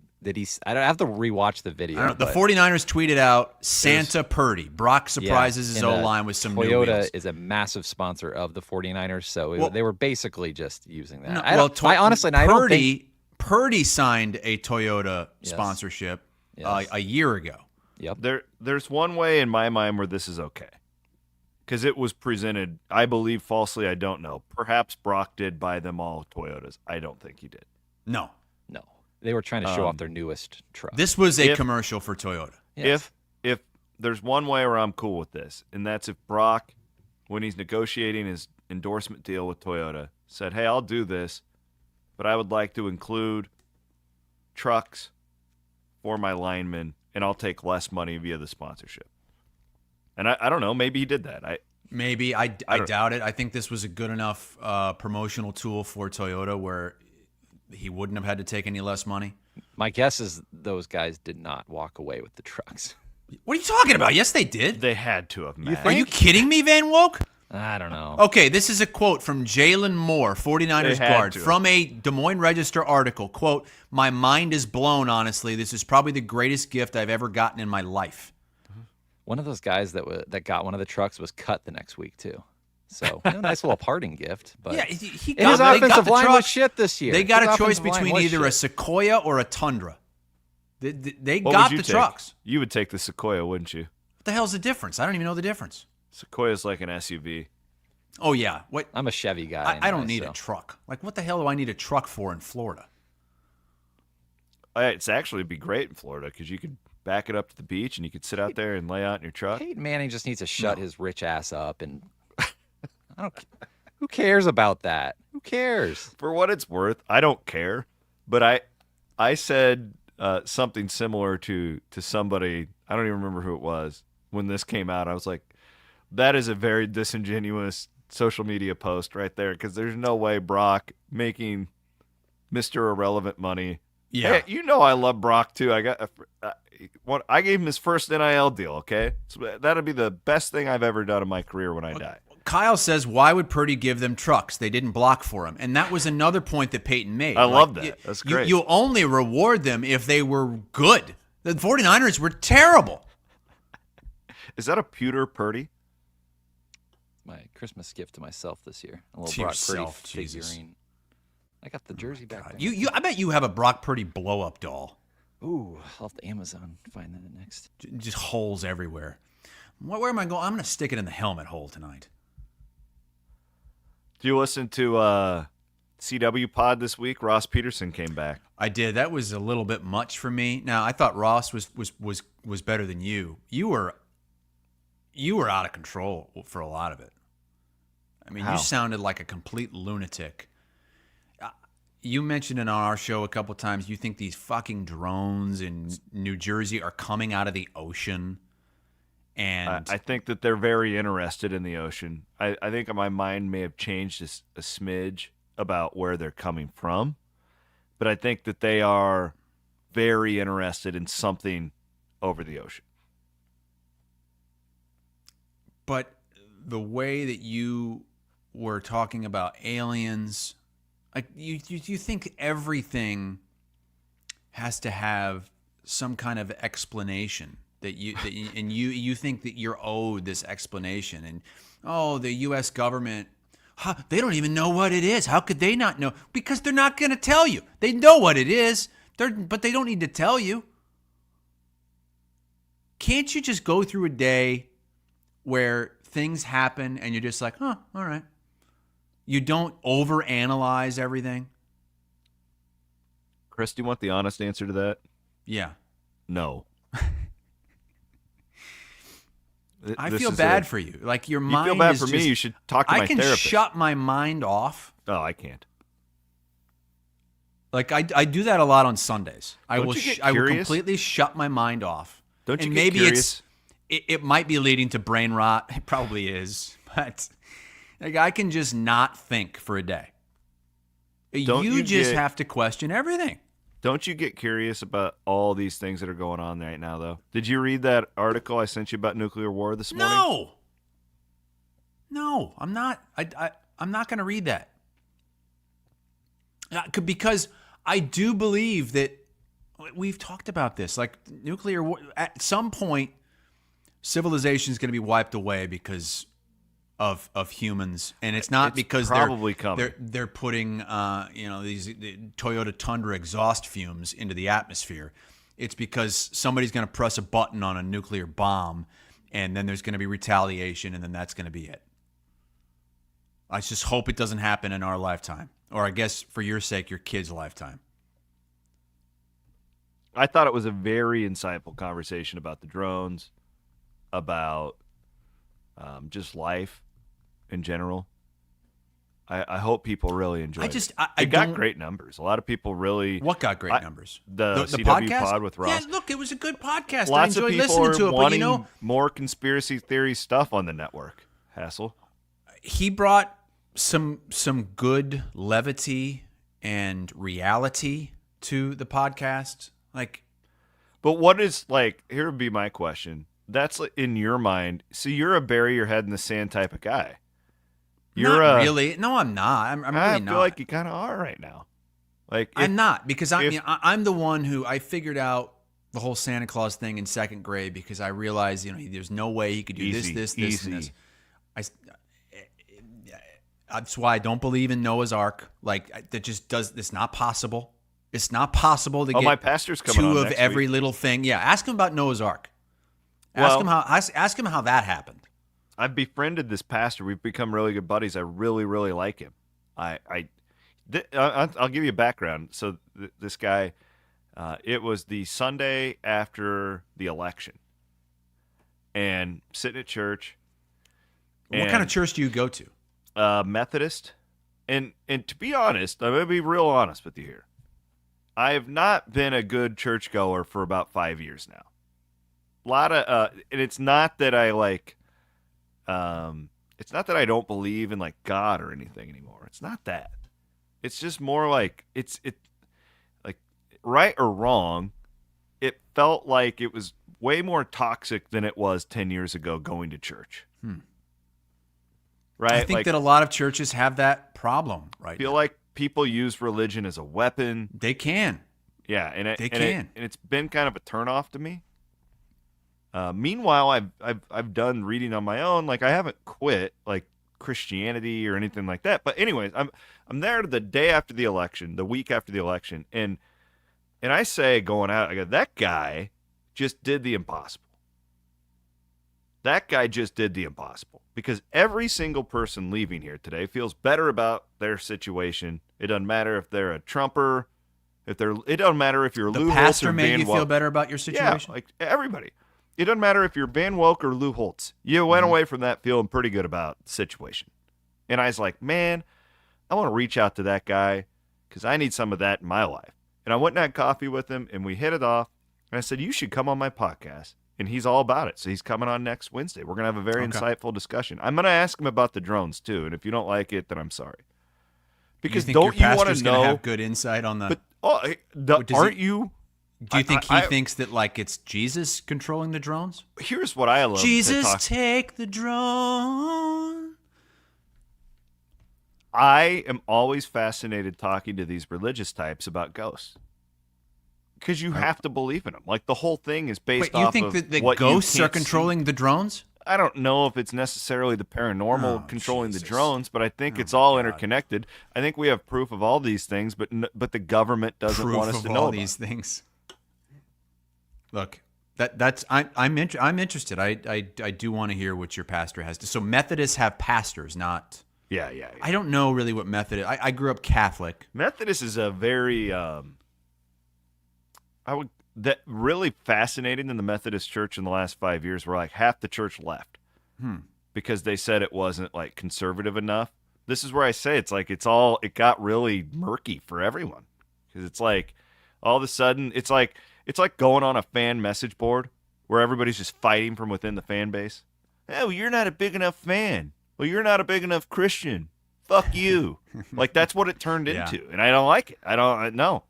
have to rewatch the video. The 49ers tweeted out Santa Purdy. Brock surprises his O-line with some new wheels. Toyota is a massive sponsor of the 49ers, so they were basically just using that. Purdy signed a Toyota sponsorship a year ago. Yep. There's one way in my mind where this is okay. Because it was presented, I believe, falsely. I don't know. Perhaps Brock did buy them all Toyotas. I don't think he did. No. They were trying to show off their newest truck. This was a commercial for Toyota. Yes. If there's one way where I'm cool with this, and that's if Brock, when he's negotiating his endorsement deal with Toyota, said, hey, I'll do this, but I would like to include trucks for my linemen, and I'll take less money via the sponsorship. And I don't know. Maybe he did that. I doubt it. I think this was a good enough promotional tool for Toyota where he wouldn't have had to take any less money. My guess is those guys did not walk away with the trucks. What are you talking about? Yes, they did. They had to have, Matt. Are you kidding me, Van Woke? I don't know. Okay, this is a quote from Jalen Moore, 49ers guard, from a Des Moines Register article. Quote, my mind is blown, honestly. This is probably the greatest gift I've ever gotten in my life. One of those guys that got one of the trucks was cut the next week, too. So, nice little parting gift. But yeah, his offensive line was shit this year. They got a choice between either a Sequoia or a Tundra. They got the trucks. You would take the Sequoia, wouldn't you? What the hell's the difference? I don't even know the difference. Sequoia's like an SUV. Oh, yeah. What? I'm a Chevy guy. I don't need a truck. Like, what the hell do I need a truck for in Florida? It's actually be great in Florida because you could back it up to the beach and you could sit out there and lay out in your truck. Peyton Manning just needs to shut his rich ass up and who cares about that? Who cares? For what it's worth, I don't care. But I said something similar to somebody, I don't even remember who it was, when this came out. I was like, that is a very disingenuous social media post right there because there's no way Brock making Mr. Irrelevant money. Yeah. Hey, I love Brock too. I gave him his first NIL deal, okay? So that'll be the best thing I've ever done in my career when I die. Kyle says, why would Purdy give them trucks? They didn't block for him. And that was another point that Peyton made. I love that. That's great. You only reward them if they were good. The 49ers were terrible. Is that a pewter Purdy? My Christmas gift to myself this year. A little Brock Purdy figurine. I got the jersey back there. I bet you have a Brock Purdy blow-up doll. Ooh, I'll have to Amazon find that next. Just holes everywhere. Where am I going? I'm going to stick it in the helmet hole tonight. Do you listen to CW Pod this week? Ross Peterson came back. I did. That was a little bit much for me. Now, I thought Ross was better than you. You were out of control for a lot of it. I mean, You sounded like a complete lunatic. You mentioned it on our show a couple times. You think these fucking drones in New Jersey are coming out of the ocean. And I think that they're very interested in the ocean. I think my mind may have changed a smidge about where they're coming from. But I think that they are very interested in something over the ocean. But the way that you were talking about aliens, like you think everything has to have some kind of explanation that you think that you're owed this explanation, and the U.S. government, they don't even know what it is. How could they not know? Because they're not going to tell you. They know what it is, but they don't need to tell you. Can't you just go through a day where things happen and you're just like, all right. You don't overanalyze everything? Chris, do you want the honest answer to that? Yeah. No. I feel bad for you. Like your mind. You feel bad is for just, me. You should talk to my therapist. I can shut my mind off. Oh, I can't. Like I do that a lot on Sundays. I will completely shut my mind off. Don't you and get maybe curious? It might be leading to brain rot. It probably is, but like I can just not think for a day. You just have to question everything. Don't you get curious about all these things that are going on right now, though? Did you read that article I sent you about nuclear war this morning? No, I'm not. I'm not going to read that because I do believe that we've talked about this. Like nuclear war, at some point, civilization is going to be wiped away because of humans, and it's not because they're putting these Toyota Tundra exhaust fumes into the atmosphere. It's because somebody's going to press a button on a nuclear bomb, and then there's going to be retaliation, and then that's going to be it. I just hope it doesn't happen in our lifetime, or I guess for your sake, your kid's lifetime. I thought it was a very insightful conversation about the drones, about just life in general. I hope people really enjoyed it. It got great numbers. A lot of people really... What got great numbers? The CW podcast? pod with Ross. Yeah, look, it was a good podcast. Lots I enjoyed of people listening to it, but wanting more conspiracy theory stuff on the network. Hassel. He brought some good levity and reality to the podcast. But what is, here would be my question. That's in your mind. So you're a bury your head in the sand type of guy. Not really. No, I'm not. I'm really not. I feel like you kind of are right now. I'm not, because I'm the one who I figured out the whole Santa Claus thing in second grade because I realized, there's no way he could do this, and this. That's why I don't believe in Noah's Ark. That just does. It's not possible. It's not possible to get my pastor's coming on two of next every week. little thing. Yeah, ask him about Noah's Ark. Ask him how that happened. I've befriended this pastor. We've become really good buddies. I really, really like him. I'll give you a background. So this guy, it was the Sunday after the election, and sitting at church. What kind of church do you go to? Methodist. And to be honest, I'm going to be real honest with you here. I have not been a good churchgoer for about 5 years now. And it's not that I it's not that I don't believe in God or anything anymore. It's not that. It's just more it's right or wrong. It felt like it was way more toxic than it was 10 years ago going to church. Right? I think that a lot of churches have that problem right now. I feel like people use religion as a weapon. They can. Yeah, and it's been kind of a turnoff to me. Meanwhile, I've done reading on my own. I haven't quit Christianity or anything like that. But anyways, I'm there the day after the election, the week after the election, and I say going out, I go, that guy just did the impossible. That guy just did the impossible, because every single person leaving here today feels better about their situation. It doesn't matter if they're a Trumper, it doesn't matter if you're Lou Holtz or Van Woke. The pastor made you feel better about your situation? Yeah, everybody. It doesn't matter if you're Van Woke or Lou Holtz. You went away from that feeling pretty good about the situation. And I was like, man, I want to reach out to that guy because I need some of that in my life. And I went and had coffee with him, and we hit it off. And I said, you should come on my podcast. And he's all about it. So he's coming on next Wednesday. We're going to have a very insightful discussion. I'm going to ask him about the drones, too. And if you don't like it, then I'm sorry. Because don't you want to know? Have good insight on the... aren't you... Do you think he thinks that it's Jesus controlling the drones? Here's what I love. Jesus, take the drone. I am always fascinated talking to these religious types about ghosts. Because you have to believe in them. The whole thing is based off of you think that ghosts are controlling the drones? I don't know if it's necessarily the paranormal controlling the drones, but I think it's all interconnected. I think we have proof of all these things, but the government doesn't want us to know all these things. Look, I'm interested. I do want to hear what your pastor has to. So Methodists have pastors, not. Yeah. I don't know really what Methodist. I grew up Catholic. Methodist is a very that really fascinating in the Methodist Church in the last 5 years where like half the church left because they said it wasn't like conservative enough. This is where I say it's like it got really murky for everyone because it's like all of a sudden it's like going on a fan message board where everybody's just fighting from within the fan base. Oh, you're not a big enough fan. Well, you're not a big enough Christian. Fuck you. Like that's what it turned into, and I don't like it. I don't know.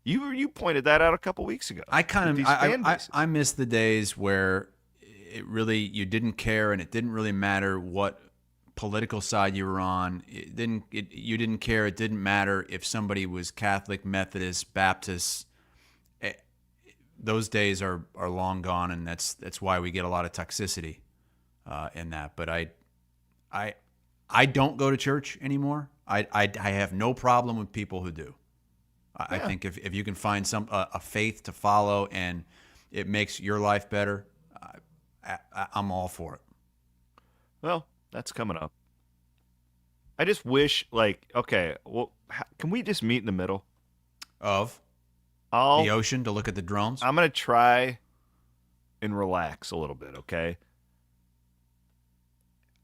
You pointed that out a couple weeks ago. I miss the days where it really you didn't care and it didn't really matter what political side you were on. You didn't care. It didn't matter if somebody was Catholic, Methodist, Baptist. Those days are long gone, and that's why we get a lot of toxicity in that. But I don't go to church anymore. I have no problem with people who do. I think if you can find a faith to follow and it makes your life better, I'm all for it. Well, that's coming up. I just wish, okay, well, can we just meet in the middle? Of? The ocean to look at the drones? I'm going to try and relax a little bit, okay?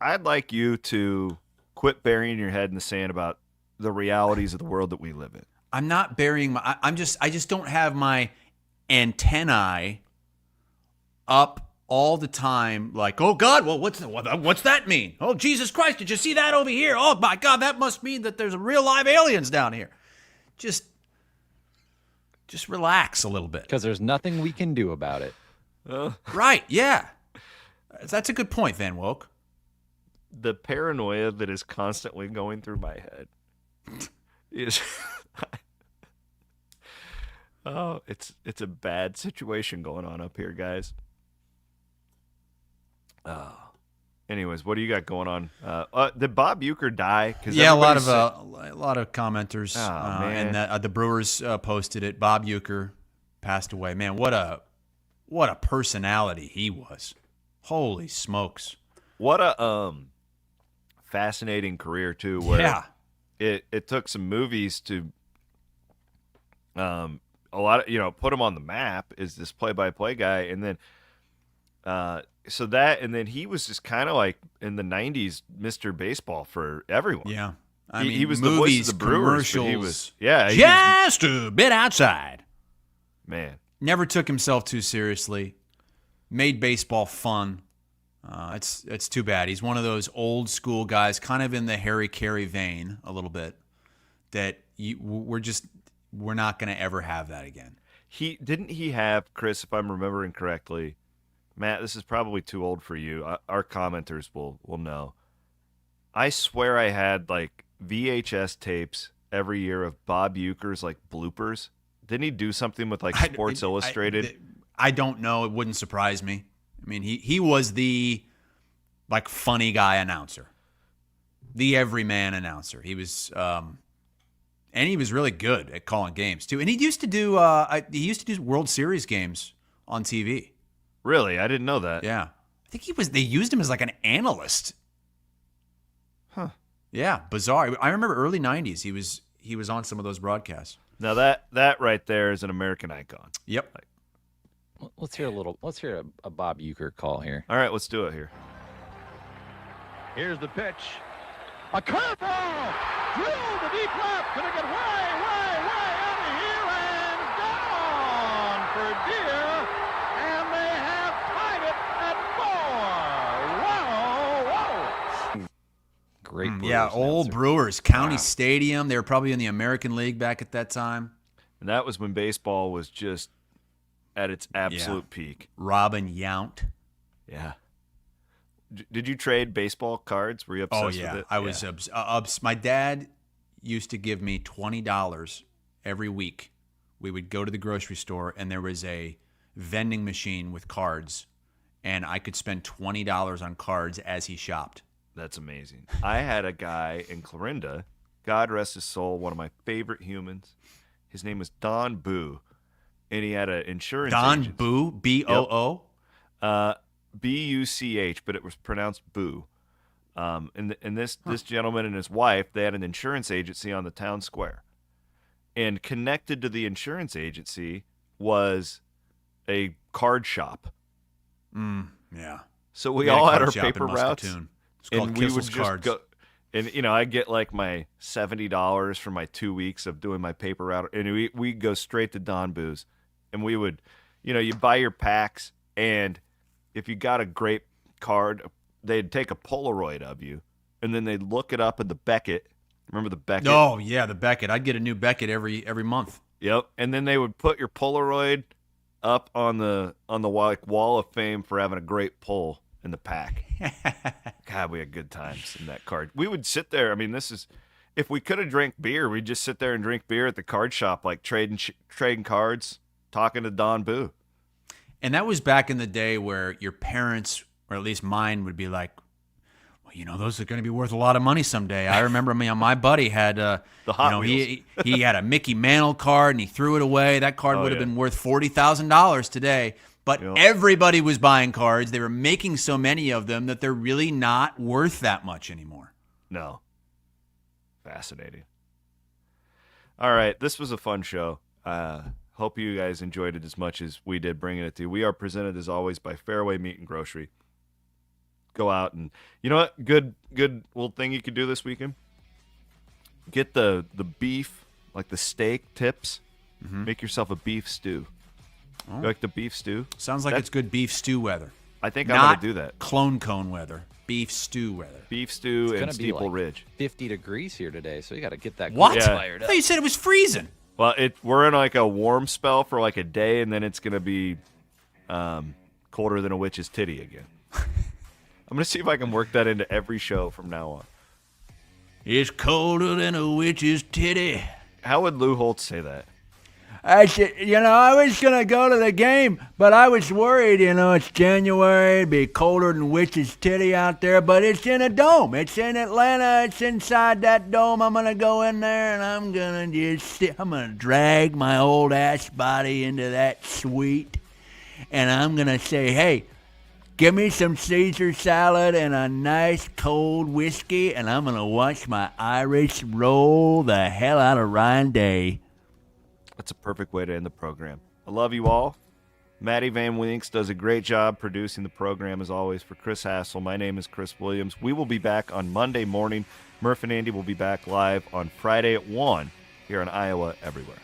I'd like you to quit burying your head in the sand about the realities of the world that we live in. I'm not burying I just don't have my antennae up all the time like, oh God, well what's that mean? Oh Jesus Christ, did you see that over here? Oh my God, that must mean that there's real live aliens down here. Just relax a little bit. Because there's nothing we can do about it. Right, yeah. That's a good point, Van Woke. The paranoia that is constantly going through my head is it's a bad situation going on up here, guys. Anyways, what do you got going on? Did Bob Uecker die? Yeah, a lot of commenters. Man. And the Brewers posted it. Bob Uecker passed away. Man, what a personality he was. Holy smokes! What a fascinating career too. Where it took some movies to a lot of put him on the map as this play-by-play guy, and then and then he was just kind of like in the 90s Mr. Baseball for everyone. Yeah. I mean, he was the voice of the Brewers. Commercials. He was, just a bit outside. Man. Never took himself too seriously. Made baseball fun. It's too bad. He's one of those old school guys, kind of in the Harry Carey vein a little bit, that we're not going to ever have that again. Didn't he have, Chris, if I'm remembering correctly, Matt, this is probably too old for you. Our commenters will know. I swear I had like VHS tapes every year of Bob Uecker's like bloopers. Didn't he do something with like Sports Illustrated? I don't know. It wouldn't surprise me. I mean, he was the like funny guy announcer, the everyman announcer. He was, and he was really good at calling games too. And he used to do World Series games on TV. Really? I didn't know that. Yeah. I think they used him as like an analyst. Huh. Yeah, bizarre. I remember early 90s he was on some of those broadcasts. Now that right there is an American icon. Yep. Let's hear a Bob Uecker call here. All right, let's do it here. Here's the pitch. A curveball! Drill to deep left. Gonna get way out of here and gone for deer. And they have tied it at 4. Whoa! Great Brewers yeah, old announcer. Brewers. County Stadium. They were probably in the American League back at that time. And that was when baseball was just at its absolute peak. Robin Yount. Yeah. Did you trade baseball cards? Were you obsessed with it? I was my dad used to give me $20 every week. We would go to the grocery store, and there was a vending machine with cards, and I could spend $20 on cards as he shopped. That's amazing. I had a guy in Clarinda, God rest his soul, one of my favorite humans. His name was Don Boo. And he had an insurance agent. Boo? B-O-O? Yep. B-U-C-H, but it was pronounced Boo. And this gentleman and his wife, they had an insurance agency on the town square. And connected to the insurance agency was a card shop. Yeah. So we all had our paper routes, and we would just go. And I get like my $70 for my 2 weeks of doing my paper route, and we go straight to Don Boo's, and we would, you buy your packs, and if you got a great card, they'd take a Polaroid of you, and then they'd look it up in the Beckett. Remember the Beckett? Oh yeah, the Beckett. I'd get a new Beckett every month. Yep, and then they would put your Polaroid up on the wall of fame for having a great pull in the pack. God, we had good times in that card. We would sit there. I mean, if we could have drank beer, we'd just sit there and drink beer at the card shop, like trading cards, talking to Don Boo. And that was back in the day where your parents, or at least mine, would be like, well, those are going to be worth a lot of money someday. I remember my buddy had the Hot Wheels. He had a Mickey Mantle card, and he threw it away. That card would have been worth $40,000 today. But everybody was buying cards. They were making so many of them that they're really not worth that much anymore. No. Fascinating. All right. This was a fun show. Hope you guys enjoyed it as much as we did bringing it to you. We are presented, as always, by Fairway Meat and Grocery. Go out and, you know what? Good little thing you could do this weekend. Get the beef, like the steak tips. Mm-hmm. Make yourself a beef stew. Oh. You like the beef stew? Sounds like it's good beef stew weather. I think I'm going to do that. Clone cone weather. Beef stew weather. Beef stew and Steeple Ridge. 50 degrees here today, so you got to get that fired up. I thought you said it was freezing. Well, we're in like a warm spell for like a day, and then it's going to be colder than a witch's titty again. I'm going to see if I can work that into every show from now on. It's colder than a witch's titty. How would Lou Holtz say that? I said, I was going to go to the game, but I was worried, it's January, it'd be colder than witch's titty out there, but it's in a dome. It's in Atlanta. It's inside that dome. I'm going to go in there, and I'm going to drag my old ass body into that suite, and I'm going to say, hey, give me some Caesar salad and a nice cold whiskey, and I'm going to watch my Irish roll the hell out of Ryan Day. That's a perfect way to end the program. I love you all. Maddie Van Winks does a great job producing the program, as always. For Chris Hassel, my name is Chris Williams. We will be back on Monday morning. Murph and Andy will be back live on Friday at 1 here on Iowa Everywhere.